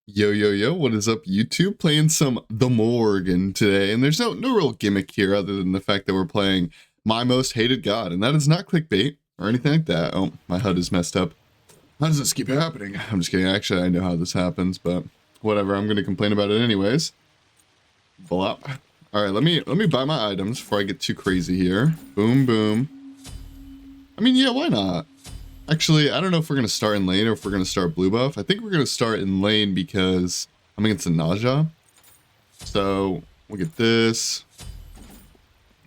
Yo, yo, yo, what is up, YouTube? Playing some The Morrigan today, and there's no real gimmick here other than the fact that we're playing my most hated god, and that is not clickbait or anything like that. Oh, my HUD is messed up. How does this keep happening? I'm just kidding. Actually, I know how this happens, but whatever. I'm going to complain about it anyways. Blah. All right, let me buy my items before I get too crazy here. Boom, boom. I mean, yeah, why not? Actually, I don't know if we're going to start in lane or if we're going to start blue buff. I think we're going to start in lane because I'm against a Naja. So we'll get this.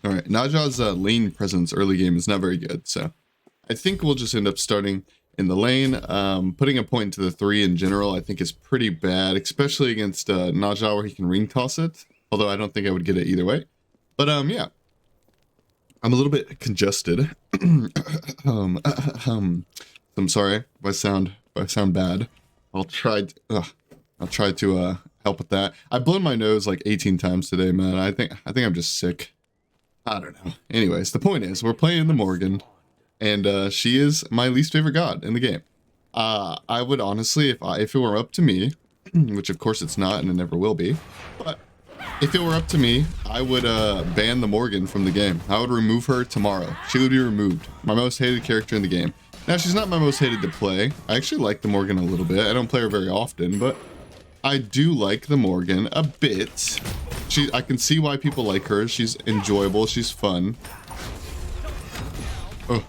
All right, Naja's lane presence early game is not very good. So I think we'll just end up starting in the lane. Putting a point into the 3 in general, I think is pretty bad, especially against Naja where he can ring toss it. Although I don't think I would get it either way. But yeah. I'm a little bit congested. I'm sorry if I sound bad. I'll try to help with that. I've blown my nose like 18 times today, man. I think I'm just sick. I don't know. Anyways, the point is we're playing the Morrigan, and she is my least favorite god in the game. I would honestly, if it were up to me, which of course it's not and it never will be, but if it were up to me, I would ban the Morrigan from the game. I would remove her tomorrow. She would be removed. My most hated character in the game. Now, she's not my most hated to play. I actually like the Morrigan a little bit. I don't play her very often, but I do like the Morrigan a bit. I can see why people like her. She's enjoyable. She's fun. Oh,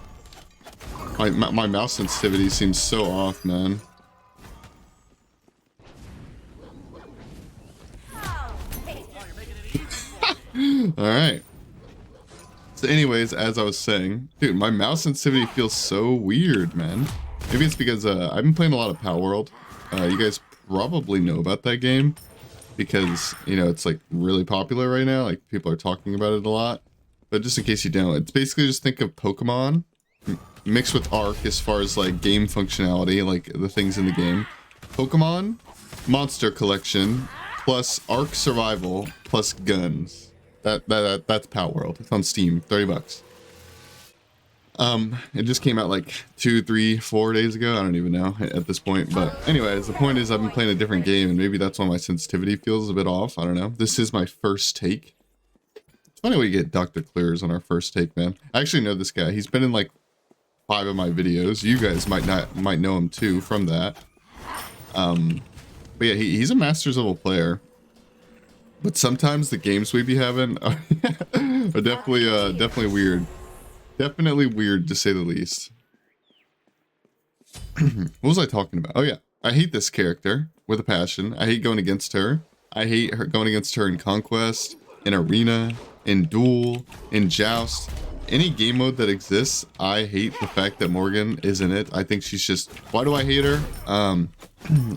my mouse sensitivity seems so off, man. All right. So anyways, as I was saying, dude, my mouse sensitivity feels so weird, man. Maybe it's because I've been playing a lot of Power World. You guys probably know about that game because, you know, it's like really popular right now. Like people are talking about it a lot. But just in case you don't, it's basically just think of Pokemon mixed with Ark as far as like game functionality, like the things in the game. Pokemon Monster Collection plus Ark Survival plus guns. That's Power World. It's on Steam, 30 bucks. It just came out like 2, 3, 4 days ago. I don't even know at this point. But anyways, the point is I've been playing a different game and maybe that's why my sensitivity feels a bit off. I don't know. This is my first take. It's funny we get Dr. Clears on our first take, man. I actually know this guy. He's been in like 5 of my videos. You guys might know him too from that. But yeah, he's a Masters level player. But sometimes the games we be having are definitely weird. Definitely weird to say the least. What was I talking about? Oh yeah, I hate this character with a passion. I hate going against her. I hate her going against her in Conquest, in Arena, in Duel, in Joust. Any game mode that exists, I hate the fact that Morrigan is in it. I think she's just... Why do I hate her?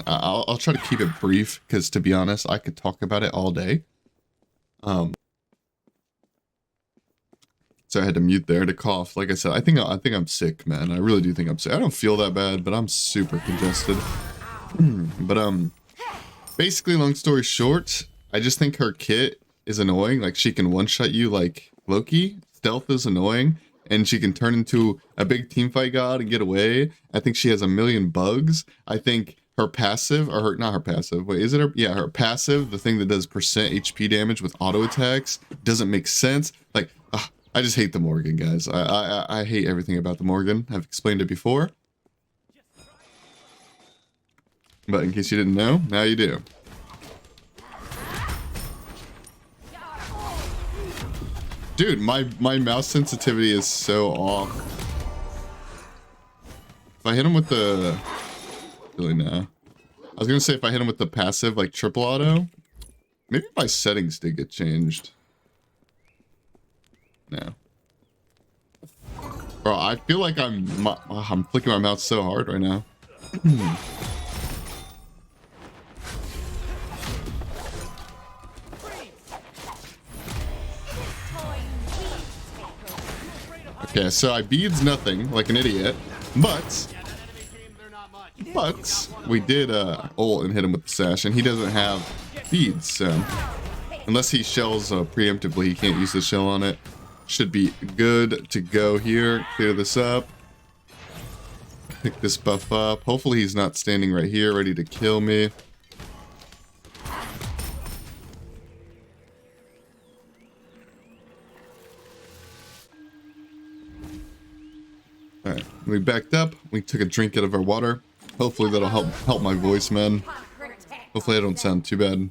I'll try to keep it brief, because to be honest, I could talk about it all day. So I had to mute there to cough. Like I said, I think I'm sick, man. I really do think I'm sick. I don't feel that bad, but I'm super congested. But basically, long story short, I just think her kit is annoying. Like she can one-shot you like Loki. Stealth is annoying, and she can turn into a big teamfight god and get away. I think she has a million bugs. I think her passive, or not her passive, wait, is it her? Yeah, her passive, the thing that does percent HP damage with auto attacks, doesn't make sense. Like, I just hate the Morrigan, guys. I hate everything about the Morrigan. I've explained it before. But in case you didn't know, now you do. Dude, my mouse sensitivity is so off. If I hit him with the... Really, no. I was gonna say if I hit him with the passive, like triple auto, maybe my settings did get changed. No. Bro, I feel like I'm flicking my mouse so hard right now. Okay, so I beads nothing like an idiot, but we did ult and hit him with the sash, and he doesn't have beads, so unless he shells preemptively, he can't use the shell on it. Should be good to go here. Clear this up. Pick this buff up. Hopefully he's not standing right here ready to kill me. We backed up. We took a drink out of our water. Hopefully that'll help my voice, man. Hopefully I don't sound too bad.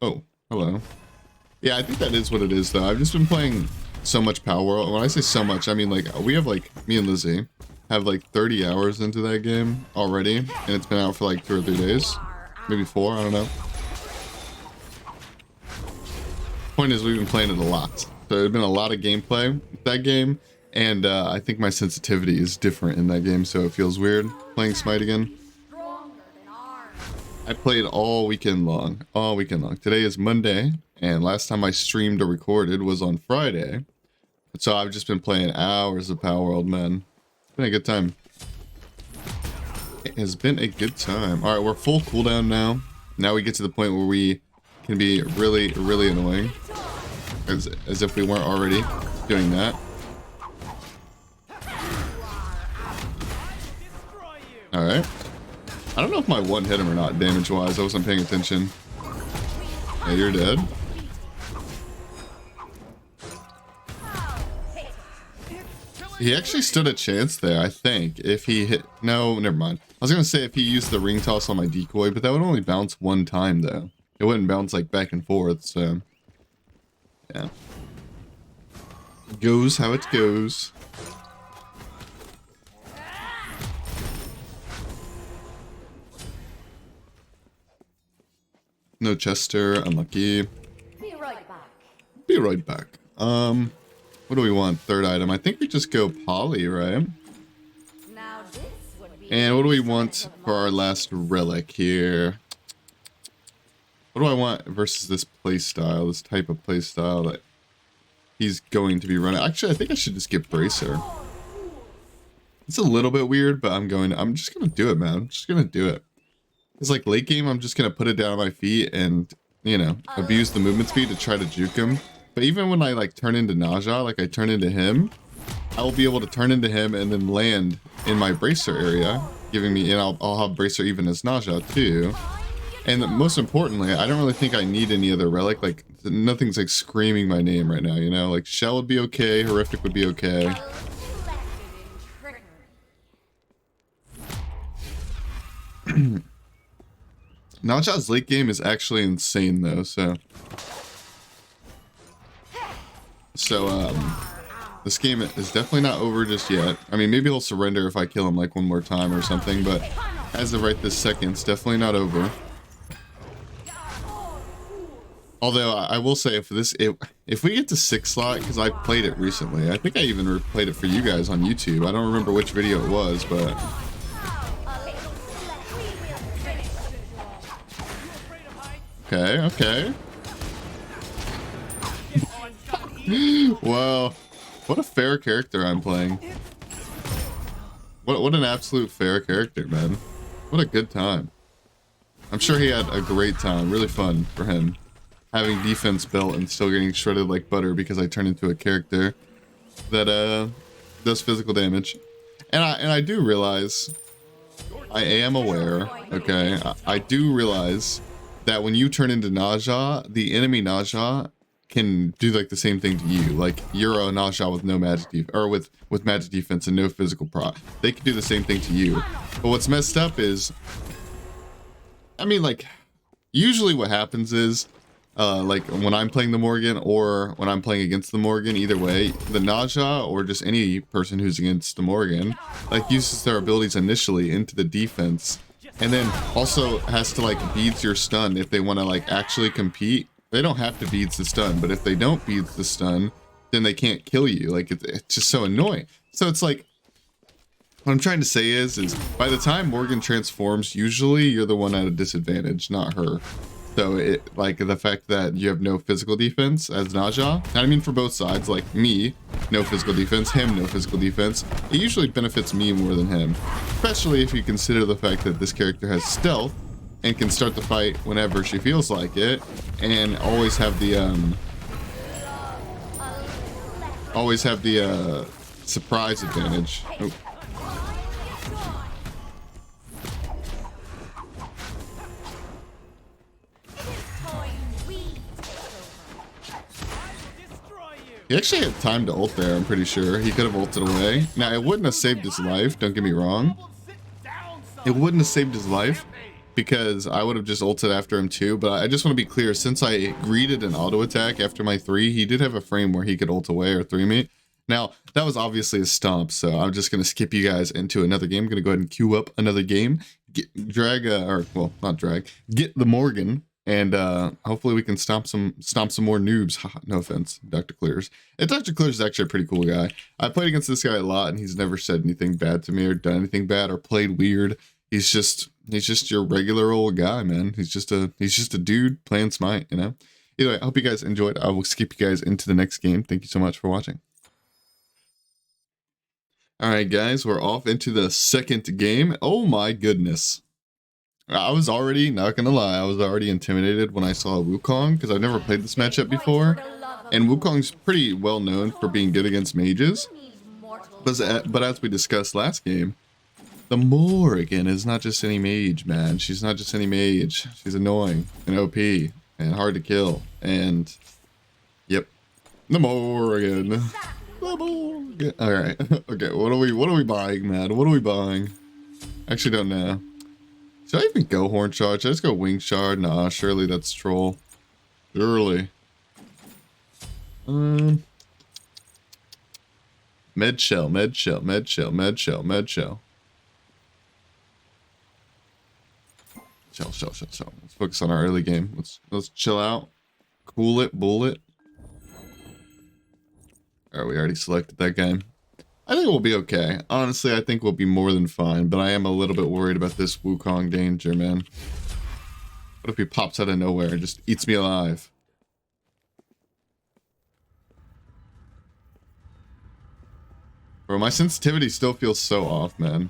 Oh, hello. Yeah, I think that is what it is, though. I've just been playing so much Power World. When I say so much, I mean, like, we have, like, me and Lizzie have, like, 30 hours into that game already. And it's been out for, like, 2 or 3 days. Maybe 4, I don't know. Point is, we've been playing it a lot. So there's been a lot of gameplay with that game. And I think my sensitivity is different in that game, so it feels weird playing Smite again. I played all weekend long. All weekend long. Today is Monday, and last time I streamed or recorded was on Friday. So I've just been playing hours of Power World, man. It's been a good time. It has been a good time. Alright, we're full cooldown now. Now we get to the point where we can be really, really annoying. As if we weren't already doing that. Alright. I don't know if my one hit him or not, damage-wise. I wasn't paying attention. Yeah, you're dead. He actually stood a chance there, I think. If he hit... No, never mind. I was going to say if he used the ring toss on my decoy, but that would only bounce one time, though. It wouldn't bounce, like, back and forth, so... Yeah. Goes how it goes. No Chester, unlucky. Be right back. Be right back. What do we want? Third item. I think we just go Poly, right? Now this would be And what do we want for our last relic here? What do I want versus this playstyle, this type of playstyle that he's going to be running? Actually, I think I should just get Bracer. It's a little bit weird, but I'm just gonna do it, man. I'm just gonna do it. It's like late game, I'm just gonna put it down on my feet and, you know, abuse the movement speed to try to juke him. But even when I like turn into Naja, like I turn into him, I will be able to turn into him and then land in my Bracer area, giving me, and I'll have Bracer even as Naja too. And most importantly, I don't really think I need any other relic. Like nothing's like screaming my name right now, you know? Like Shell would be okay, Horrific would be okay. Naja's late game is actually insane though, so this game is definitely not over just yet. I mean, maybe he'll surrender if I kill him like one more time or something, but as of right this second, it's definitely not over. Although I will say, if we get to 6 slot, because I played it recently, I think I even played it for you guys on YouTube. I don't remember which video it was, but okay. Wow, what a fair character I'm playing. What an absolute fair character, man. What a good time. I'm sure he had a great time. Really fun for him. Having defense built and still getting shredded like butter because I turned into a character that does physical damage. And I do realize, I am aware, okay, I do realize that when you turn into Naja, the enemy Naja can do like the same thing to you. Like you're a Naja with no magic or with magic defense and no physical prot. They can do the same thing to you. But what's messed up is, I mean, like usually what happens is like when I'm playing the Morrigan or when I'm playing against the Morrigan, either way, the Naja or just any person who's against the Morrigan like uses their abilities initially into the defense and then also has to like beads your stun if they want to like actually compete. They don't have to beads the stun, but if they don't beads the stun, then they can't kill you. Like it's just so annoying. So it's like, what I'm trying to say is by the time Morrigan transforms, usually you're the one at a disadvantage, not her. So it like the fact that you have no physical defense as Naja, and I mean for both sides, like me, no physical defense, him, no physical defense, it usually benefits me more than him. Especially if you consider the fact that this character has stealth and can start the fight whenever she feels like it, and always have the surprise advantage. Oh. He actually had time to ult there, I'm pretty sure. He could have ulted away. Now, it wouldn't have saved his life, don't get me wrong. It wouldn't have saved his life because I would have just ulted after him too. But I just want to be clear, since I greeted an auto attack after my 3, he did have a frame where he could ult away or 3 me. Now, that was obviously a stomp, so I'm just going to skip you guys into another game. I'm going to go ahead and queue up another game. Get the Morrigan. And hopefully we can stomp some more noobs. No offense, Dr. Clears. And Dr. Clears is actually a pretty cool guy. I played against this guy a lot, and he's never said anything bad to me or done anything bad or played weird. He's just your regular old guy, man. He's just a dude playing Smite, you know. Anyway, I hope you guys enjoyed. I will skip you guys into the next game. Thank you so much for watching. All right, guys, we're off into the second game. Oh my goodness. I was already, not gonna lie, I was already intimidated when I saw Wukong because I've never played this matchup before. And Wukong's pretty well known for being good against mages. But as we discussed last game, the Morrigan is not just any mage, man. She's not just any mage. She's annoying and OP and hard to kill. And, yep, the Morrigan. The Morrigan. All right, okay. What are we buying, man? What are we buying? Actually, don't know. Should I even go Horn Shard? Should I just go Wing Shard? Nah, surely that's Troll. Surely. Med Shell. Chill. Let's focus on our early game. Let's chill out. Cool it, bullet. Alright, we already selected that game. I think we'll be okay. Honestly, I think we'll be more than fine, but I am a little bit worried about this Wukong danger, man. What if he pops out of nowhere and just eats me alive? Bro, my sensitivity still feels so off, man.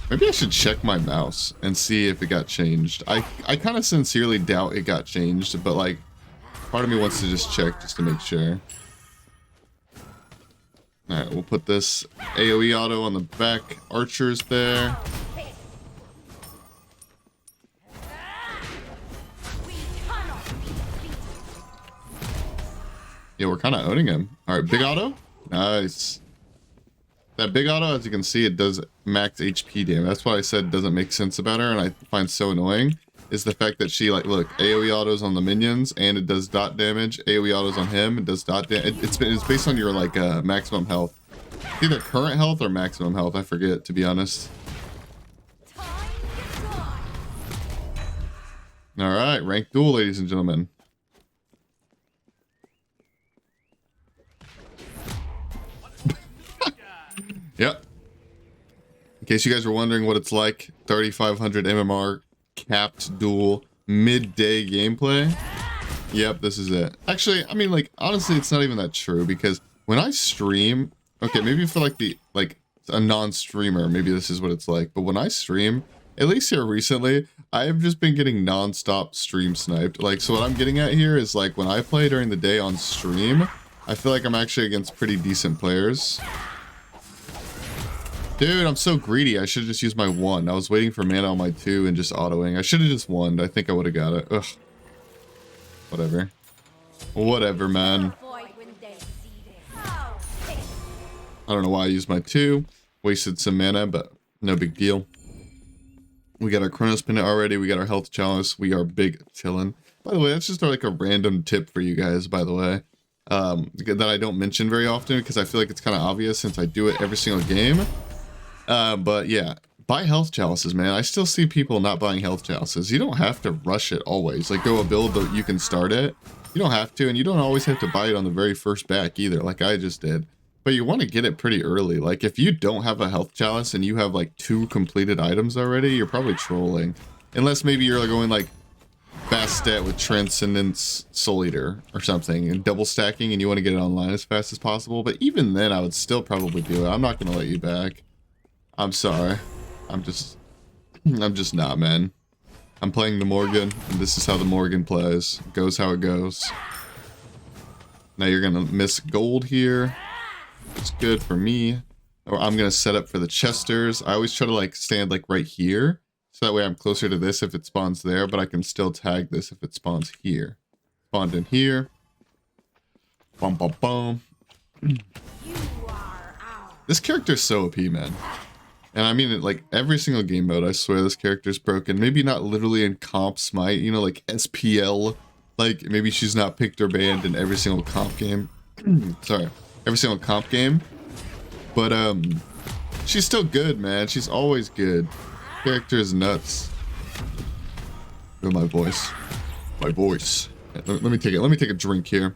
Maybe I should check my mouse and see if it got changed. I kind of sincerely doubt it got changed, but like, part of me wants to just check just to make sure. Alright, we'll put this AoE auto on the back archers there. Yeah, we're kind of owning him. Alright, big auto. Nice. That big auto, as you can see, it does max HP damage. That's what I said doesn't make sense about her, and I find so annoying. Is the fact that she, like, look, AoE autos on the minions, and it does dot damage. AoE autos on him, it does dot damage. It's based on your, like, maximum health. Either current health or maximum health, I forget, to be honest. Alright, ranked duel, ladies and gentlemen. Yep. In case you guys were wondering what it's like, 3,500 MMR capped duel midday gameplay. Yep, this is it. Actually, I mean, like, honestly, it's not even that true because when I stream, okay, maybe for like a non-streamer, maybe this is what it's like. But when I stream, at least here recently, I have just been getting non-stop stream sniped. Like, so what I'm getting at here is like when I play during the day on stream, I feel like I'm actually against pretty decent players. Dude, I'm so greedy. I should have just used my 1. I was waiting for mana on my 2 and just autoing. I should have just won. I think I would have got it. Ugh. Whatever. Whatever, man. I don't know why I used my 2. Wasted some mana, but no big deal. We got our Chronos Pendant already. We got our Health Chalice. We are big chillin'. By the way, that's just like a random tip for you guys, by the way. That I don't mention very often because I feel like it's kind of obvious since I do it every single game. But yeah, buy health chalices, man. I still see people not buying health chalices. You don't have to rush it always. Like, go a build that you can start it. You don't have to, and you don't always have to buy it on the very first back either, like I just did. But you want to get it pretty early. Like, if you don't have a health chalice and you have like 2 completed items already, you're probably trolling. Unless maybe you're going like Bastet with Transcendence Soul Eater or something and double stacking and you want to get it online as fast as possible. But even then, I would still probably do it. I'm not going to let you back. I'm sorry. I'm just not, man. I'm playing the Morrigan, and this is how the Morrigan plays. It goes how it goes. Now you're going to miss gold here. It's good for me. Or I'm going to set up for the Chesters. I always try to like stand like right here. So that way I'm closer to this if it spawns there, but I can still tag this if it spawns here. Spawned in here. Bum, bum, bum. This character's so OP, man. And I mean it like every single game mode, I swear this character's broken. Maybe not literally in comp Smite, you know, like SPL. Like maybe she's not picked or banned in every single comp game. Sorry. Every single comp game. But she's still good, man. She's always good. Character is nuts. Feel my voice. My voice. Let me take it. Let me take a drink here.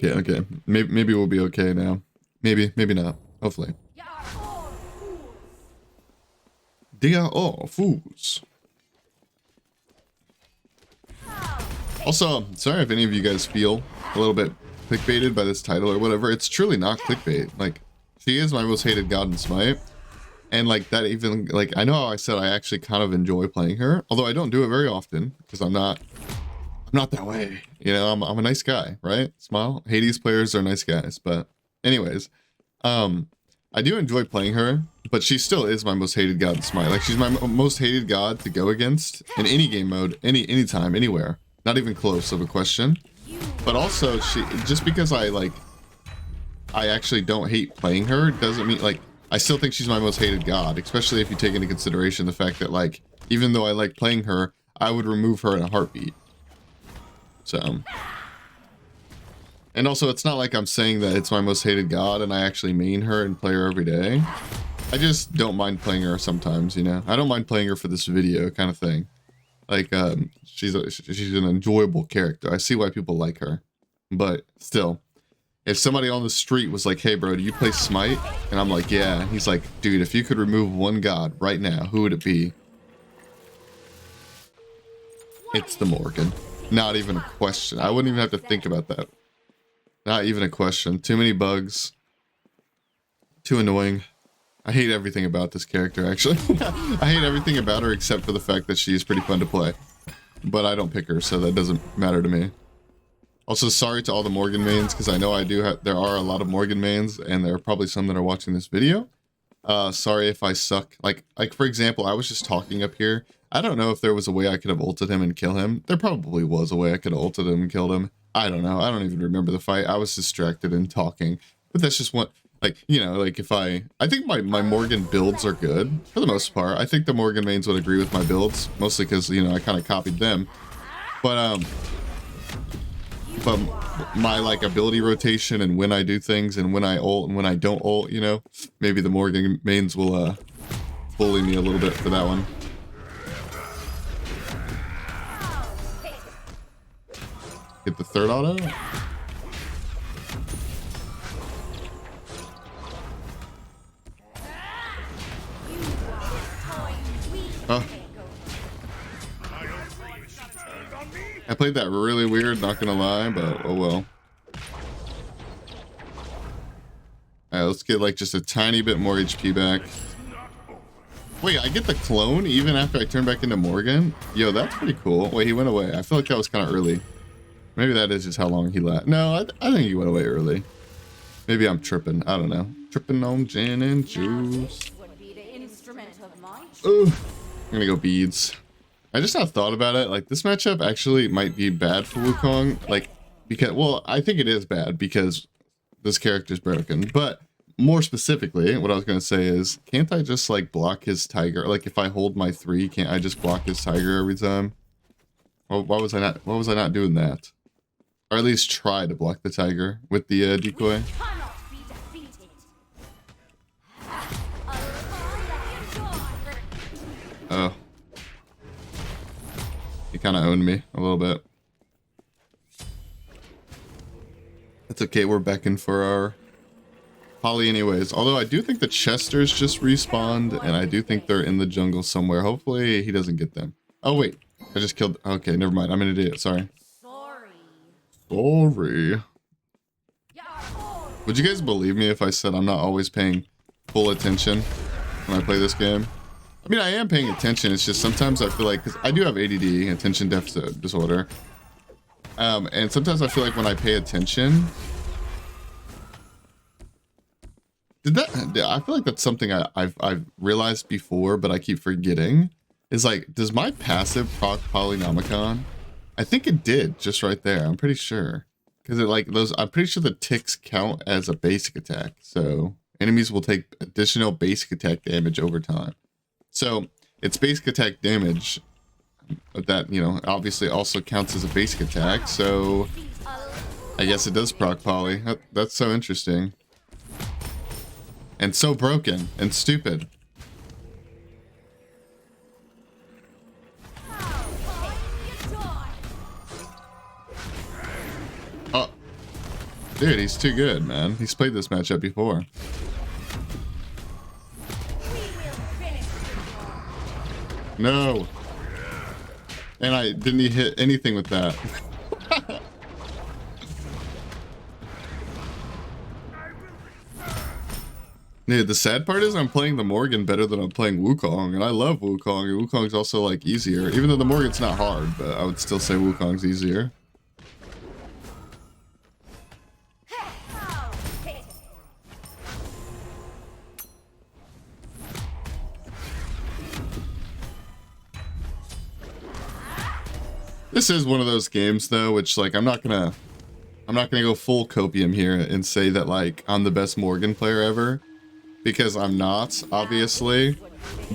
Okay, okay. Maybe we'll be okay now. Maybe not. Hopefully. They are all fools. Also, sorry if any of you guys feel a little bit clickbaited by this title or whatever. It's truly not clickbait. Like, she is my most hated god in Smite. And like that even, like, I know how I said I actually kind of enjoy playing her. Although I don't do it very often because I'm not that way. You know, I'm a nice guy, right? Smile. Hades players are nice guys. But anyways, I do enjoy playing her, but she still is my most hated god in Smite. Like, she's my most hated god to go against in any game mode, anytime, anywhere. Not even close of a question. But also, she, just because I actually don't hate playing her doesn't mean, like, I still think she's my most hated god, especially if you take into consideration the fact that, like, even though I like playing her, I would remove her in a heartbeat. So, and also, it's not like I'm saying that it's my most hated god and I actually main her and play her every day. I just don't mind playing her sometimes, you know? I don't mind playing her for this video kind of thing. Like, she's an enjoyable character. I see why people like her. But still, if somebody on the street was like, hey bro, do you play Smite? And I'm like, yeah. And he's like, dude, if you could remove one god right now, who would it be? It's the Morrigan. Not even a question. I wouldn't even have to think about that. Not even a question. Too many bugs. Too annoying. I hate everything about this character, actually. I hate everything about her except for the fact that she's pretty fun to play. But I don't pick her, so that doesn't matter to me. Also, sorry to all the Morrigan mains, because I know there are a lot of Morrigan mains, and there are probably some that are watching this video. Sorry if I suck. Like for example, I was just talking up here. I don't know if there was a way I could have ulted him and kill him. There probably was a way I could have ulted him and killed him. I don't know. I don't even remember the fight. I was distracted in talking. But that's just what, like, you know, like if I think my Morrigan builds are good for the most part. I think the Morrigan mains would agree with my builds, mostly because, you know, I kind of copied them. But my like ability rotation and when I do things and when I ult and when I don't ult, you know, maybe the Morrigan mains will bully me a little bit for that one. Get the third auto. Oh. I played that really weird, not gonna lie, but oh well. Alright, let's get like just a tiny bit more HP back. Wait, I get the clone even after I turn back into Morrigan? Yo, that's pretty cool. Wait, he went away. I feel like that was kind of early. Maybe that is just how long he lasted. No, I think he went away early. Maybe I'm tripping. I don't know. Tripping on gin and juice. Ooh, I'm gonna go beads. I just not thought about it. Like, this matchup actually might be bad for Wukong. Like, because, well, I think it is bad because this character's broken. But more specifically, what I was gonna say is, can't I just like block his tiger? Like, if I hold my 3, can't I just block his tiger every time? Well, why was I not doing that? Or at least try to block the tiger with the decoy. Oh. He kind of owned me a little bit. That's okay, we're becking for our Holly anyways. Although I do think the Chesters just respawned, and I do think they're in the jungle somewhere. Hopefully he doesn't get them. Oh wait, I just killed... Okay, never mind. I'm an idiot, sorry. Sorry. Would you guys believe me if I said I'm not always paying full attention when I play this game? I mean, I am paying attention. It's just sometimes I feel like, because I do have ADD, attention deficit disorder. And sometimes I feel like when I pay attention, Did that? I feel like that's something I've realized before, but I keep forgetting. Is like, does my passive proc Polynomicon? I think it did just right there. I'm pretty sure because it like those. I'm pretty sure the ticks count as a basic attack, so enemies will take additional basic attack damage over time. So it's basic attack damage that, you know, obviously also counts as a basic attack. So I guess it does proc poly. That's so interesting. And so broken and stupid. Oh, dude, he's too good, man. He's played this matchup before. No. And I didn't hit anything with that. Dude, the sad part is I'm playing the Morrigan better than I'm playing Wukong, and I love Wukong, and Wukong's also like easier, even though the Morrigan's not hard, but I would still say Wukong's easier. This is one of those games though, which like I'm not gonna go full copium here and say that like I'm the best Morrigan player ever, because I'm not, obviously.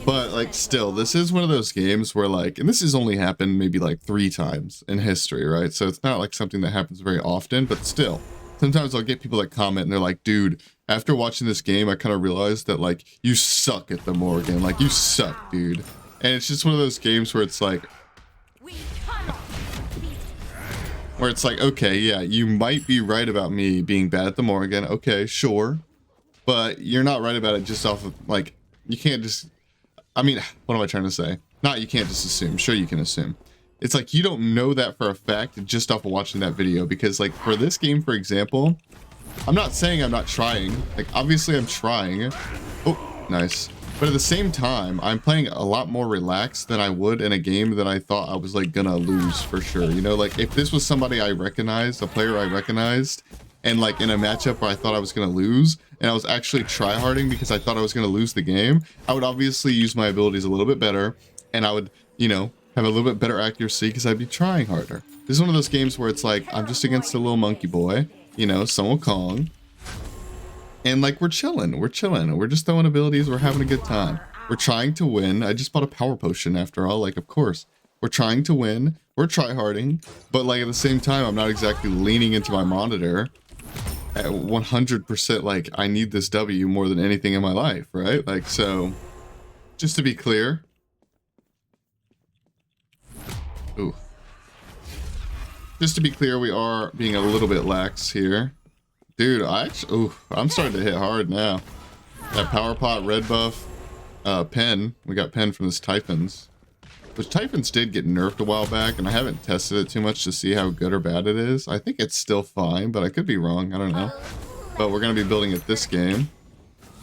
But like still, this is one of those games where like, and this has only happened maybe like 3 times in history, right? So it's not like something that happens very often, but still, sometimes I'll get people that comment and they're like, dude, after watching this game, I kind of realized that like you suck at the Morrigan, like you suck, dude. And it's just one of those games where it's like, okay, yeah, you might be right about me being bad at the Morrigan. Okay, sure. But you're not right about it just off of, like, you can't just, I mean, what am I trying to say? Not you can't just assume. Sure, you can assume. It's like you don't know that for a fact just off of watching that video. Because, like, for this game, for example, I'm not saying I'm not trying. Like, obviously I'm trying. Oh, nice. But at the same time, I'm playing a lot more relaxed than I would in a game that I thought I was, like, gonna lose for sure. You know, like, if this was somebody I recognized, a player I recognized, and, like, in a matchup where I thought I was gonna lose, and I was actually tryharding because I thought I was gonna lose the game, I would obviously use my abilities a little bit better, and I would, you know, have a little bit better accuracy because I'd be trying harder. This is one of those games where it's like, I'm just against a little monkey boy, you know, Sun Wukong. And like, we're chilling, we're just throwing abilities, we're having a good time. We're trying to win. I just bought a power potion after all, like, of course. We're trying to win, we're tryharding, but like at the same time, I'm not exactly leaning into my monitor at 100% like, I need this W more than anything in my life, right? Like, so, just to be clear. Ooh. Just to be clear, we are being a little bit lax here. Dude, I'm starting to hit hard now. That power pot, red buff, pen. We got pen from this Typhons. Which Typhons did get nerfed a while back, and I haven't tested it too much to see how good or bad it is. I think it's still fine, but I could be wrong. I don't know. But we're going to be building it this game.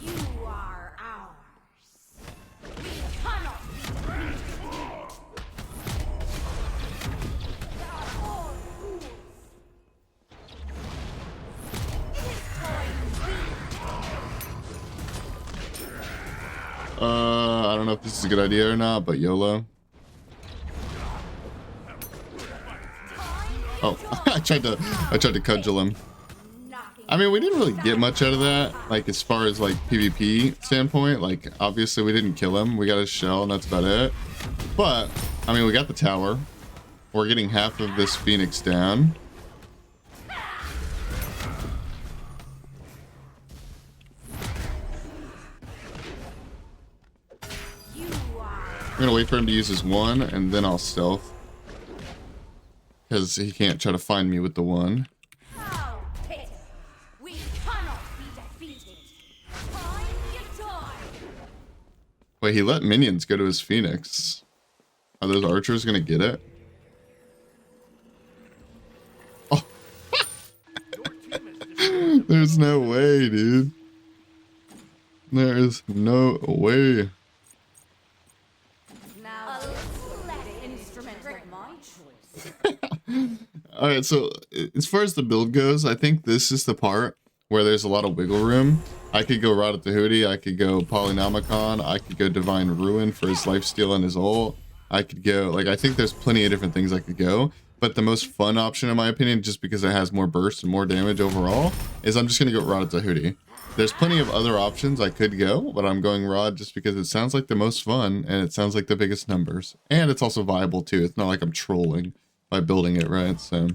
You are ours. We cannot be I don't know if this is a good idea or not, but YOLO. Oh, I tried to cudgel him. I mean, we didn't really get much out of that, like, as far as, like, PvP standpoint. Like, obviously, we didn't kill him. We got his shell, and that's about it. But, I mean, we got the tower. We're getting half of this Phoenix down. I'm gonna wait for him to use his one, and then I'll stealth. Because he can't try to find me with the one. We cannot be defeated. Wait, he let minions go to his Phoenix. Are those archers gonna get it? Oh. There's no way, dude. There is no way. Alright, so as far as the build goes, I think this is the part where there's a lot of wiggle room. I could go Rod at the Hootie. I could go Polynomicon. I could go Divine Ruin for his lifesteal and his ult. I could go, like, I think there's plenty of different things I could go. But the most fun option, in my opinion, just because it has more burst and more damage overall, is I'm just going to go Rod at the Hootie. There's plenty of other options I could go, but I'm going Rod just because it sounds like the most fun, and it sounds like the biggest numbers. And it's also viable, too. It's not like I'm trolling by building it, right? So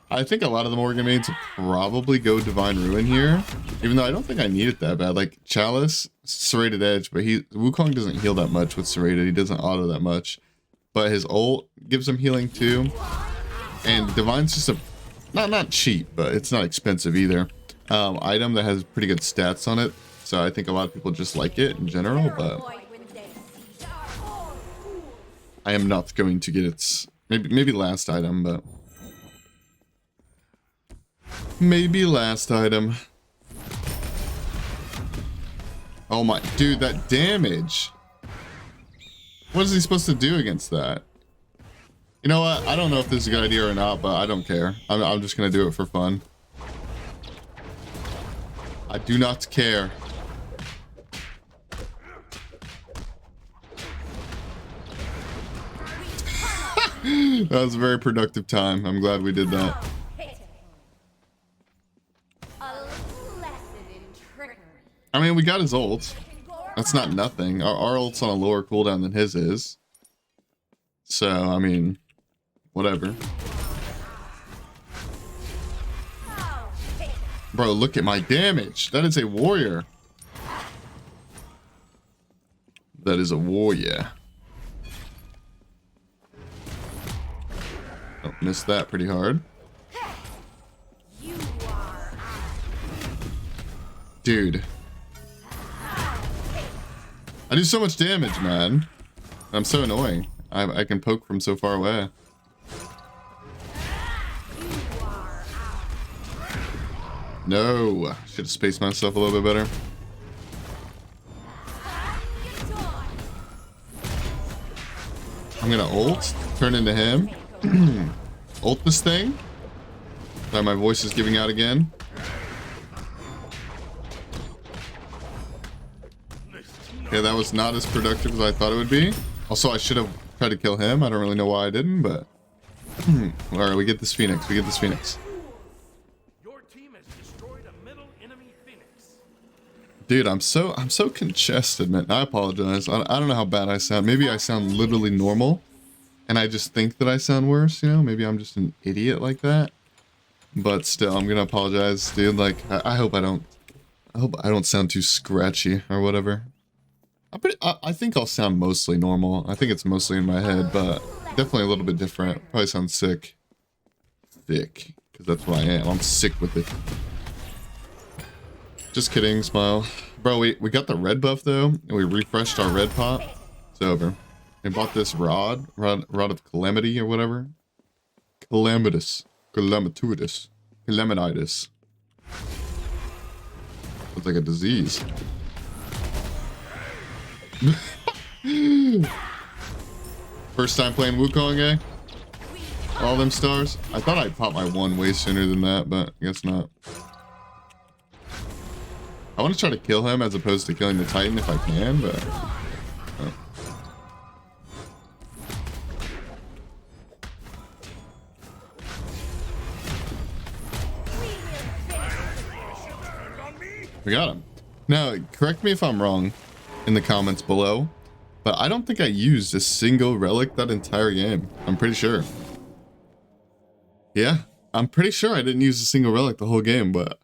I think a lot of the Morrigan mains will probably go Divine Ruin here, even though I don't think I need it that bad. Like, Chalice, Serrated Edge, but Wukong doesn't heal that much with Serrated. He doesn't auto that much. But his ult gives him healing too. And Divine's just a, not cheap, but it's not expensive either. Item that has pretty good stats on it. So I think a lot of people just like it in general, but I am not going to get its, maybe last item, but maybe last item. Oh my, dude, that damage. What is he supposed to do against that? You know what? I don't know if this is a good idea or not, but I don't care. I'm just going to do it for fun. I do not care. That was a very productive time. I'm glad we did that. I mean, we got his ult. That's not nothing. Our ult's on a lower cooldown than his is. So, I mean, whatever. Bro, look at my damage. That is a warrior. That is a warrior. Oh, missed that pretty hard. Dude. I do so much damage, man. I'm so annoying. I can poke from so far away. No. Should have spaced myself a little bit better. I'm gonna ult. Turn into him. Ult this thing. Sorry, my voice is giving out again. Okay, that was not as productive as I thought it would be. Also, I should have tried to kill him. I don't really know why I didn't, but... Alright, we get this Phoenix. We get this Phoenix. Your team has destroyed a middle enemy Phoenix. Dude, I'm so congested, man. I apologize. I don't know how bad I sound. Maybe I sound literally normal, and I just think that I sound worse, you know? Maybe I'm just an idiot like that. But still, I'm gonna apologize, dude. Like, I hope I don't sound too scratchy or whatever. I think I'll sound mostly normal. I think it's mostly in my head, but definitely a little bit different. Probably sound sick. Sick. Because that's what I am. I'm sick with it. Just kidding, smile. Bro, we got the red buff, though. And we refreshed our red pot. It's over. We bought this rod of calamity or whatever. Calamitous. Calamituitous. Calaminitis. Looks like a disease. First time playing Wukong, eh? All them stars? I thought I'd pop my one way sooner than that, but I guess not. I want to try to kill him as opposed to killing the Titan if I can, but... Oh. We got him. Now, correct me if I'm wrong in the comments below, but I don't think I used a single relic that entire game. I'm pretty sure. Yeah, I'm pretty sure I didn't use a single relic the whole game, but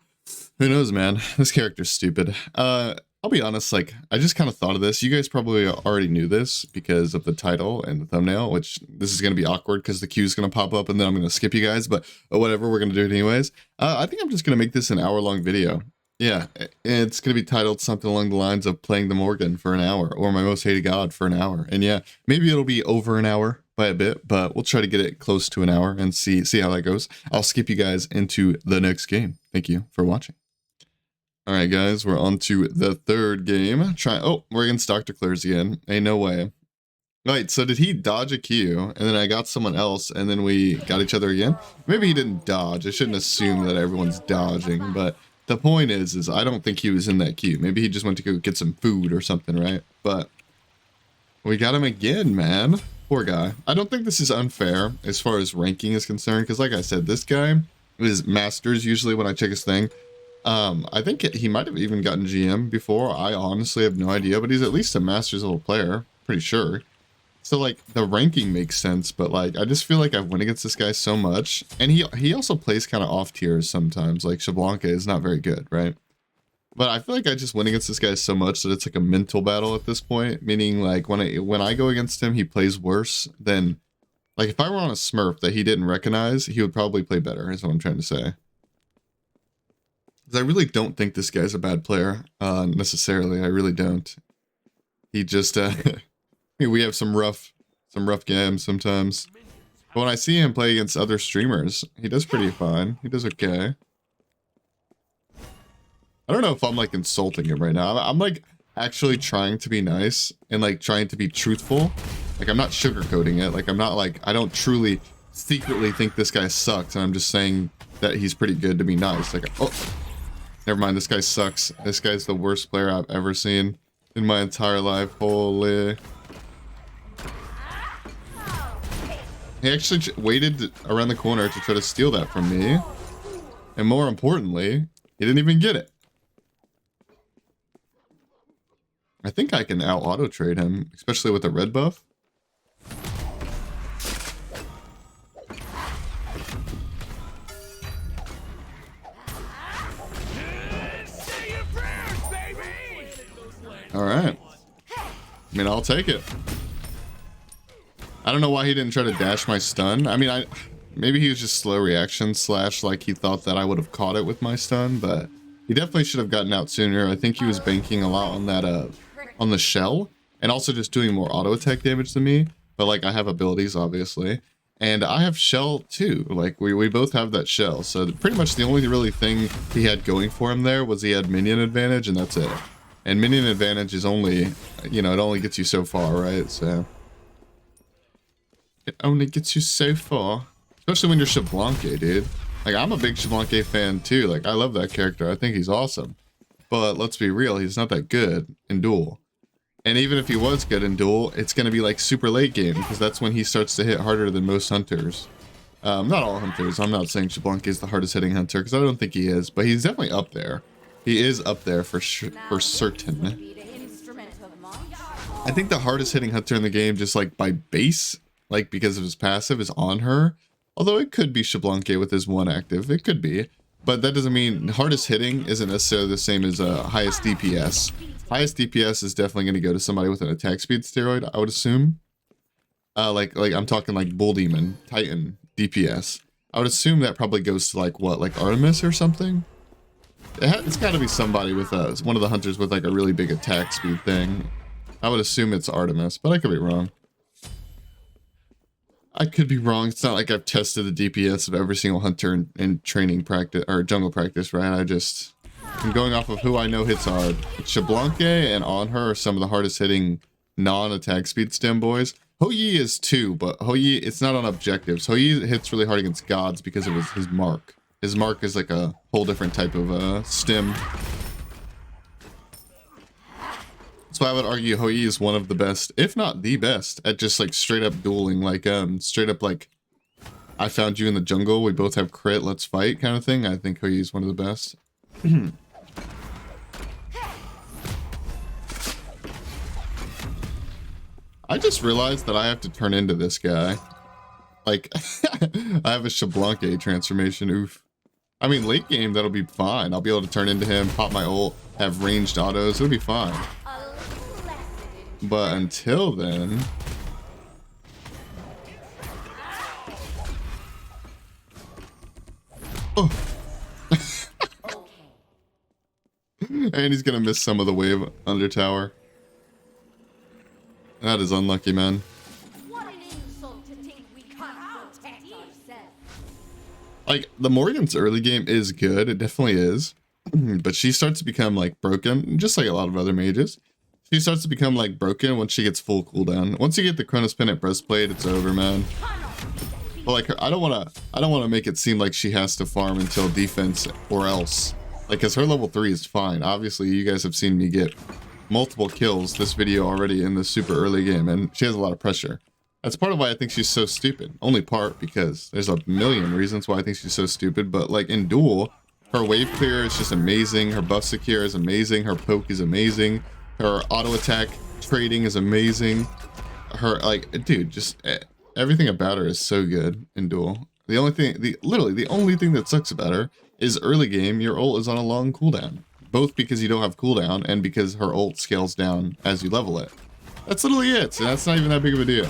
who knows, man? This character's stupid. I'll be honest, like, I just kind of thought of this. You guys probably already knew this because of the title and the thumbnail, which this is going to be awkward because the queue is going to pop up and then I'm going to skip you guys, but whatever, we're going to do it anyways. I think I'm just going to make this an hour-long video. Yeah, it's going to be titled something along the lines of playing the Morrigan for an hour or my most hated god for an hour. And yeah, maybe it'll be over an hour by a bit, but we'll try to get it close to an hour and see how that goes. I'll skip you guys into the next game. Thank you for watching. All right, guys, we're on to the third game. Oh, Morrigan's Doctor Clears again. Ain't no way. Right, so did he dodge a Q, and then I got someone else, and then we got each other again? Maybe he didn't dodge. I shouldn't assume that everyone's dodging, but the point is I don't think he was in that queue. Maybe he just went to go get some food or something, right? But we got him again, man. Poor guy. I don't think this is unfair as far as ranking is concerned, because like I said, this guy is Masters usually when I check his thing. I think he might have even gotten GM before. I honestly have no idea, but he's at least a Masters level player, pretty sure. So like the ranking makes sense, but like I just feel like I've went against this guy so much, and he also plays kind of off tiers sometimes. Like Xbalanque is not very good, right? But I feel like I just went against this guy so much that it's like a mental battle at this point. Meaning like when I go against him, he plays worse than, like if I were on a Smurf that he didn't recognize, he would probably play better. Is what I'm trying to say. Because I really don't think this guy's a bad player necessarily. I really don't. He just we have some rough games sometimes. But when I see him play against other streamers, he does pretty fine. He does okay. I don't know if I'm like insulting him right now. I'm like actually trying to be nice and like trying to be truthful. Like I'm not sugarcoating it. Like I'm not like, I don't truly secretly think this guy sucks. And I'm just saying that he's pretty good to be nice. Like, oh, never mind. This guy sucks. This guy's the worst player I've ever seen in my entire life. Holy. He actually waited around the corner to try to steal that from me. And more importantly, he didn't even get it. I think I can out auto trade him, especially with the red buff. All right. I mean, I'll take it. I don't know why he didn't try to dash my stun. I mean, maybe he was just slow reaction / like he thought that I would have caught it with my stun, but he definitely should have gotten out sooner. I think he was banking a lot on that on the shell, and also just doing more auto attack damage than me. But like I have abilities obviously, and I have shell too. Like we both have that shell, so pretty much the only really thing he had going for him there was he had minion advantage, and that's it. And minion advantage is only, you know, it only gets you so far, right? So it only gets you so far, especially when you're Xbalanque, dude. Like I'm a big Xbalanque fan too. Like I love that character. I think he's awesome. But let's be real, he's not that good in Duel. And even if he was good in Duel, it's going to be like super late game, because that's when he starts to hit harder than most hunters. Not all hunters. I'm not saying Xbalanque is the hardest hitting hunter, because I don't think he is, but he's definitely up there. He is up there for certain. I think the hardest hitting hunter in the game, just like by base, like because of his passive, is on her. Although it could be Xbalanque with his one active. It could be. But that doesn't mean hardest hitting isn't necessarily the same as highest DPS. Highest DPS is definitely going to go to somebody with an attack speed steroid, I would assume. Like I'm talking like Bull Demon, Titan DPS. I would assume that probably goes to like what, like Artemis or something? It's got to be somebody with one of the hunters with like a really big attack speed thing. I would assume it's Artemis, but I could be wrong. I could be wrong. It's not like I've tested the DPS of every single hunter in training practice or jungle practice, right? I'm going off of who I know hits hard. Xbalanque and On Her are some of the hardest hitting non-attack speed stem boys. Hou Yi is too, but Hou Yi, it's not on objectives. Hou Yi hits really hard against gods because of his mark. His mark is like a whole different type of stem. That's why I would argue Hou Yi is one of the best, if not the best, at just like straight up dueling. Like straight up like, I found you in the jungle, we both have crit, let's fight kind of thing. I think Hou Yi is one of the best. I just realized that I have to turn into this guy. Like, I have a Xbalanque transformation, oof. I mean, late game, that'll be fine. I'll be able to turn into him, pop my ult, have ranged autos, it'll be fine. But until then... Oh! And he's gonna miss some of the wave under tower. That is unlucky, man. What an insult to think we can't protect ourselves. Like, the Morrigan's early game is good, it definitely is. But she starts to become, like, broken, just like a lot of other mages. She starts to become, like, broken once she gets full cooldown. Once you get the Chronos Pendant breastplate, it's over, man. But, like, I don't wanna make it seem like she has to farm until defense or else. Like, cause her level 3 is fine. Obviously, you guys have seen me get multiple kills this video already in the super early game, and she has a lot of pressure. That's part of why I think she's so stupid. Only part, because there's a million reasons why I think she's so stupid, but like in Duel, her wave clear is just amazing, her buff secure is amazing, her poke is amazing, her auto attack trading is amazing. Her, like, dude, just everything about her is so good in Duel. The only thing, literally the only thing that sucks about her is early game, your ult is on a long cooldown. Both because you don't have cooldown and because her ult scales down as you level it. That's literally it, so that's not even that big of a deal.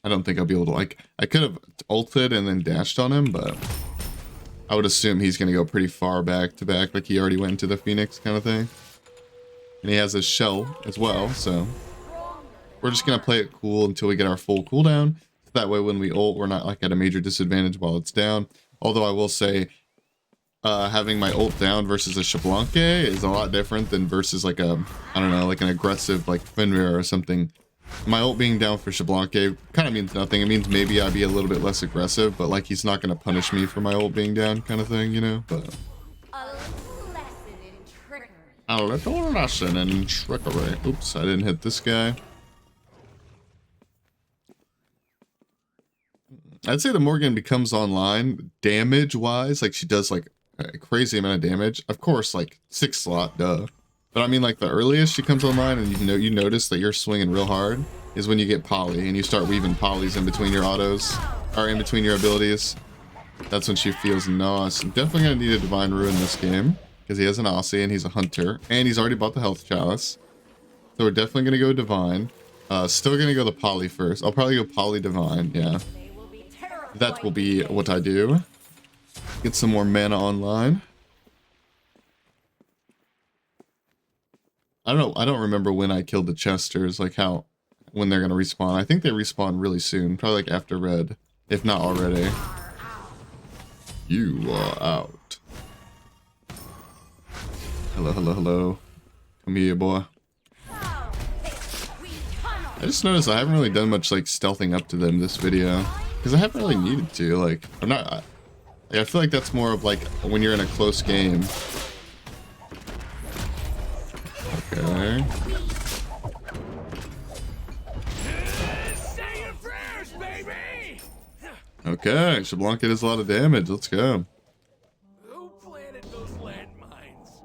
I don't think I'll be able to, like, I could have ulted and then dashed on him, but I would assume he's going to go pretty far back to back, like he already went into the Phoenix kind of thing. And he has his shell as well, so we're just going to play it cool until we get our full cooldown. So that way when we ult, we're not like at a major disadvantage while it's down. Although I will say, having my ult down versus a Shablanque is a lot different than versus like a, I don't know, like an aggressive like Fenrir or something. My ult being down for Shablanque kind of means nothing. It means maybe I'd be a little bit less aggressive, but like he's not going to punish me for my ult being down kind of thing, you know? But a little lesson in trickery. Oops, I didn't hit this guy. I'd say the Morrigan becomes online damage-wise, like she does like a crazy amount of damage. Of course, like 6 slot, duh. But I mean, like the earliest she comes online and you notice that you're swinging real hard is when you get poly and you start weaving polys in between your autos or in between your abilities. That's when she feels nice. I'm definitely gonna need a Divine Ruin this game because he has an Aussie and he's a hunter and he's already bought the Health Chalice. So we're definitely gonna go Divine. Still gonna go the poly first. I'll probably go poly Divine. Yeah, that will be what I do. Get some more mana online. I don't remember when I killed the Chesters, like when they're gonna respawn. I think they respawn really soon, probably like after red, if not already. You are out. Hello, hello, hello. Come here, boy. I just noticed I haven't really done much like stealthing up to them this video, because I haven't really needed to. Like, I feel like that's more of like when you're in a close game. Okay. Okay, Shablanque does a lot of damage. Let's go. Who planted those landmines?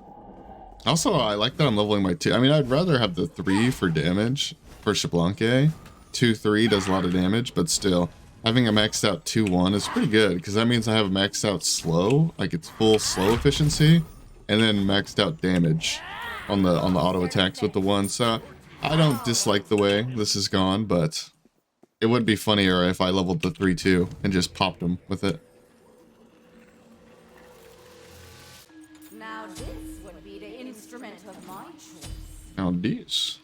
Also, I like that I'm leveling my 2. I mean, I'd rather have the 3 for damage for Shablanque. 2-3 does a lot of damage, but still, having a maxed out 2-1 is pretty good because that means I have a maxed out slow, like it's full slow efficiency, and then maxed out damage on the auto attacks with the 1. So I don't dislike the way this is gone, but it would be funnier if I leveled the 3-2 and just popped them with it. Now this would be the instrument of my choice. Now this.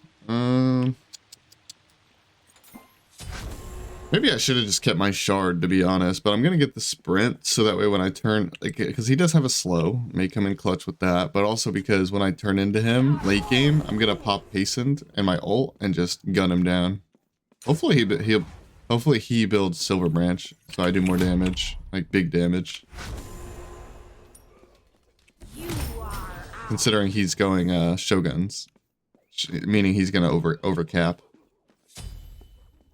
Maybe I should have just kept my shard, to be honest, but I'm going to get the sprint so that way when I turn, like, because he does have a slow, may come in clutch with that, but also because when I turn into him late game, I'm going to pop Hastened and my ult and just gun him down. Hopefully he builds Silver Branch so I do more damage, like big damage. Considering he's going Shoguns, meaning he's going to overcap.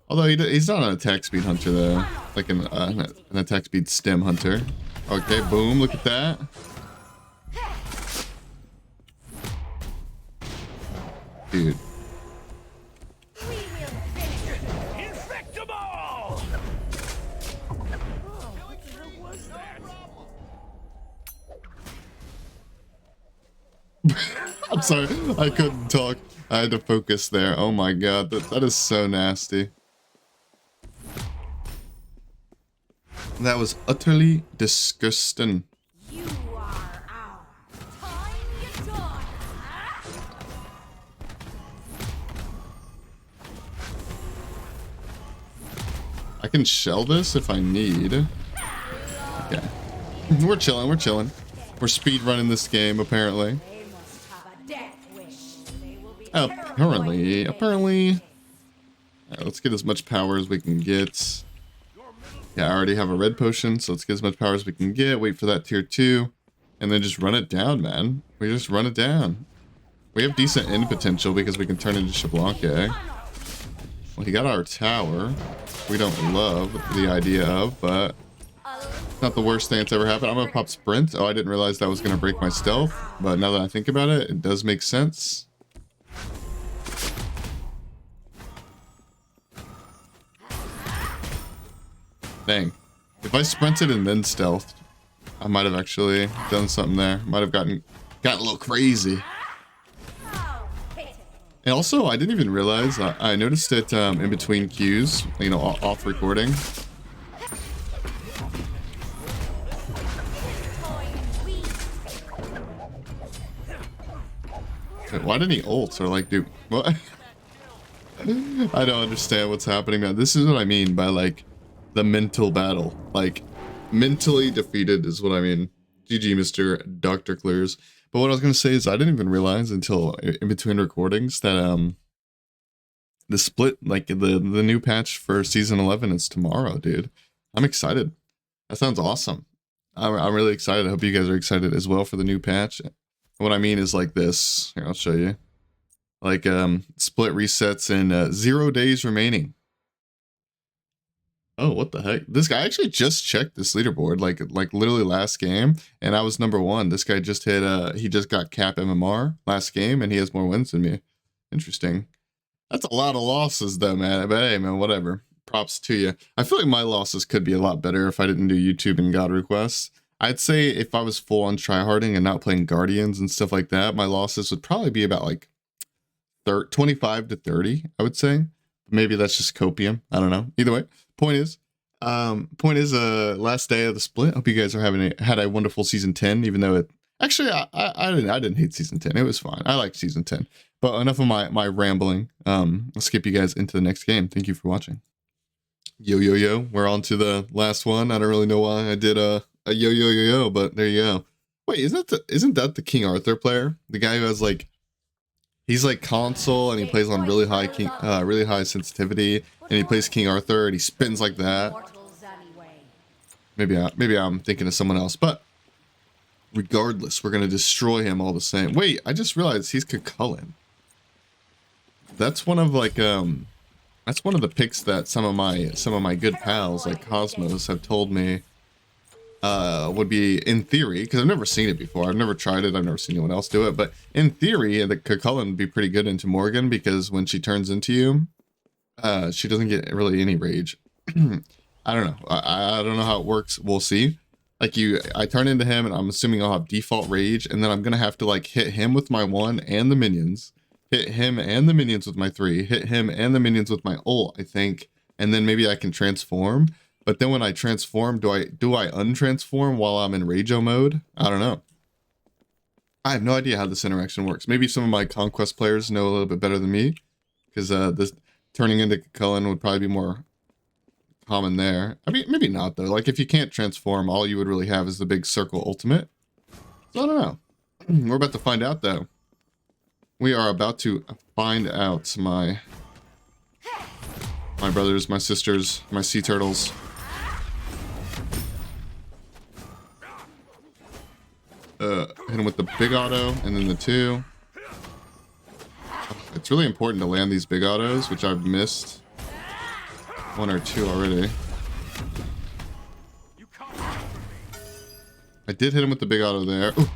Although he's not an attack speed hunter though, like an attack speed stem hunter. Okay, boom, look at that. Dude. I'm sorry, I couldn't talk. I had to focus there. Oh my god, that is so nasty. That was utterly disgusting. You are out. Time you die. I can shell this if I need. Okay. We're chilling, we're chilling. We're speed running this game, apparently. They must have a death wish. They will be Apparently. Alright, let's get as much power as we can get. Yeah, I already have a red potion, so let's get as much power as we can get. Wait for that tier 2. And then just run it down, man. We just run it down. We have decent end potential because we can turn into Shablanca. Well, he got our tower. We don't love the idea of, but it's not the worst thing that's ever happened. I'm gonna pop sprint. Oh, I didn't realize that was gonna break my stealth. But now that I think about it, it does make sense. Dang. If I sprinted and then stealthed, I might have actually done something there. Might have gotten a little crazy. And also, I didn't even realize, I noticed it in between cues, you know, off recording. Wait, why didn't he ult or like do what? I don't understand what's happening, man. This is what I mean by like the mental battle. Like mentally defeated is what I mean. GG, Mr. Dr. Clears. But what I was going to say is I didn't even realize until in between recordings that the split, like the new patch for season 11 is tomorrow, dude. I'm excited. That sounds awesome. I'm really excited. I hope you guys are excited as well for the new patch. What I mean is like this. Here, I'll show you. Like split resets in 0 days remaining. Oh, what the heck? This guy actually just checked this leaderboard, like literally last game, and I was #1. This guy just hit, he just got cap MMR last game, and he has more wins than me. Interesting. That's a lot of losses, though, man. But hey, man, whatever. Props to you. I feel like my losses could be a lot better if I didn't do YouTube and God requests. I'd say if I was full on tryharding and not playing Guardians and stuff like that, my losses would probably be about like 25 to 30, I would say. Maybe that's just copium. I don't know. Either way. Point is, last day of the split. Hope you guys are had a wonderful season 10, even though it actually I didn't hate season 10. It was fine. I liked season 10. But enough of my rambling. I'll skip you guys into the next game. Thank you for watching. Yo. We're on to the last one. I don't really know why I did a yo, but there you go. Wait, isn't that the King Arthur player? The guy who has like, he's like console and he plays on really high sensitivity, and he plays King Arthur and he spins like that. Maybe I'm thinking of someone else, but regardless, we're gonna destroy him all the same. Wait, I just realized he's Cucullin. That's one of like that's one of the picks that some of my good pals like Cosmos have told me would be, in theory, because I've never seen it before. I've never tried it. I've never seen anyone else do it. But in theory, the Cucullin would be pretty good into Morrigan, because when she turns into you, she doesn't get really any rage. I don't know. I don't know how it works. We'll see. Like I turn into him, and I'm assuming I'll have default rage, and then I'm gonna have to like hit him with my 1 and the minions, hit him and the minions with my 3, hit him and the minions with my ult, I think, and then maybe I can transform. But then when I transform, do I untransform while I'm in Rajo mode? I don't know. I have no idea how this interaction works. Maybe some of my Conquest players know a little bit better than me, because this turning into Cucullin would probably be more common there. I mean, maybe not, though. Like, if you can't transform, all you would really have is the big circle ultimate. So I don't know. We're about to find out, though. We are about to find out, my brothers, my sisters, my sea turtles. Hit him with the big auto and then the 2. It's really important to land these big autos, which I've missed 1 or 2 already. I did hit him with the big auto there. Ooh.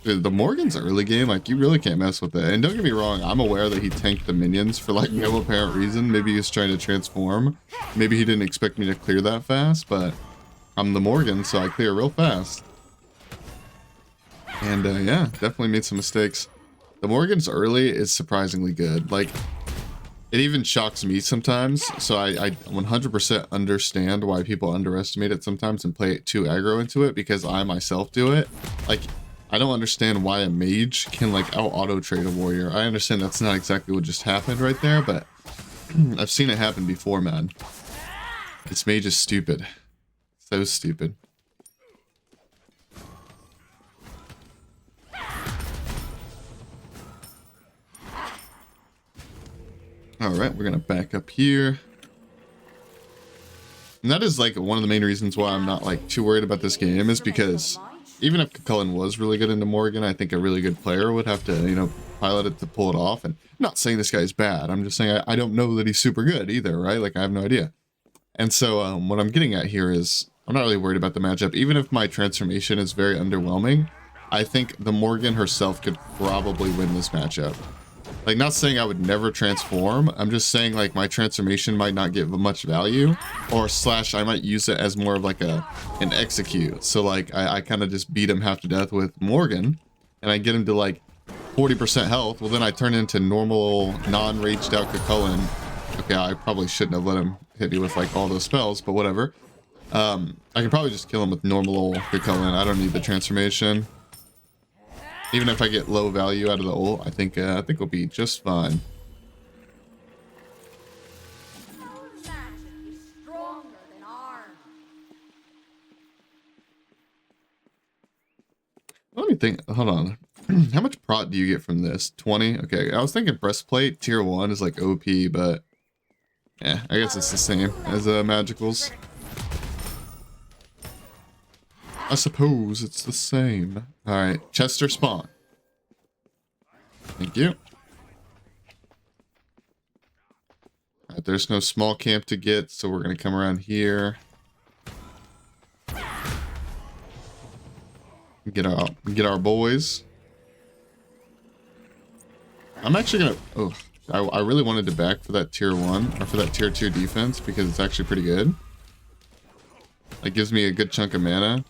Dude, the Morrigan's early game, like, you really can't mess with it. And don't get me wrong, I'm aware that he tanked the minions for like no apparent reason. Maybe he was trying to transform. Maybe he didn't expect me to clear that fast, but I'm the Morrigan, so I clear real fast. And yeah, definitely made some mistakes. The Morrigan's early is surprisingly good. Like, it even shocks me sometimes. So I 100% understand why people underestimate it sometimes and play it too aggro into it, because I myself do it. Like, I don't understand why a mage can like out auto trade a warrior. I understand that's not exactly what just happened right there, but I've seen it happen before, man. This mage is stupid. So stupid. All right, we're gonna back up here. And that is like one of the main reasons why I'm not like too worried about this game, is because even if Cullen was really good into Morrigan, I think a really good player would have to, you know, pilot it to pull it off. And I'm not saying this guy's bad. I'm just saying I don't know that he's super good either, right? Like I have no idea. And so what I'm getting at here is I'm not really worried about the matchup. Even if my transformation is very underwhelming, I think the Morrigan herself could probably win this matchup. Like, not saying I would never transform. I'm just saying, like, my transformation might not get much value. Or slash, I might use it as more of like an execute. So, like, I kind of just beat him half to death with Morrigan. And I get him to, like, 40% health. Well, then I turn into normal, non-raged out Cullen. Okay, I probably shouldn't have let him hit me with, like, all those spells. But whatever. I can probably just kill him with normal Cullen. I don't need the transformation. Even if I get low value out of the ult, I think we'll be just fine. Let me think. Hold on. How much prot do you get from this? 20? Okay, I was thinking breastplate tier 1 is like OP, but yeah, I guess it's the same as magicals. I suppose it's the same. Alright, Chester spawn. Thank you. Alright, there's no small camp to get, so we're going to come around here. Get our boys. I'm actually going to... Oh, I really wanted to back for that tier 1, or for that tier 2 defense, because it's actually pretty good. It gives me a good chunk of mana.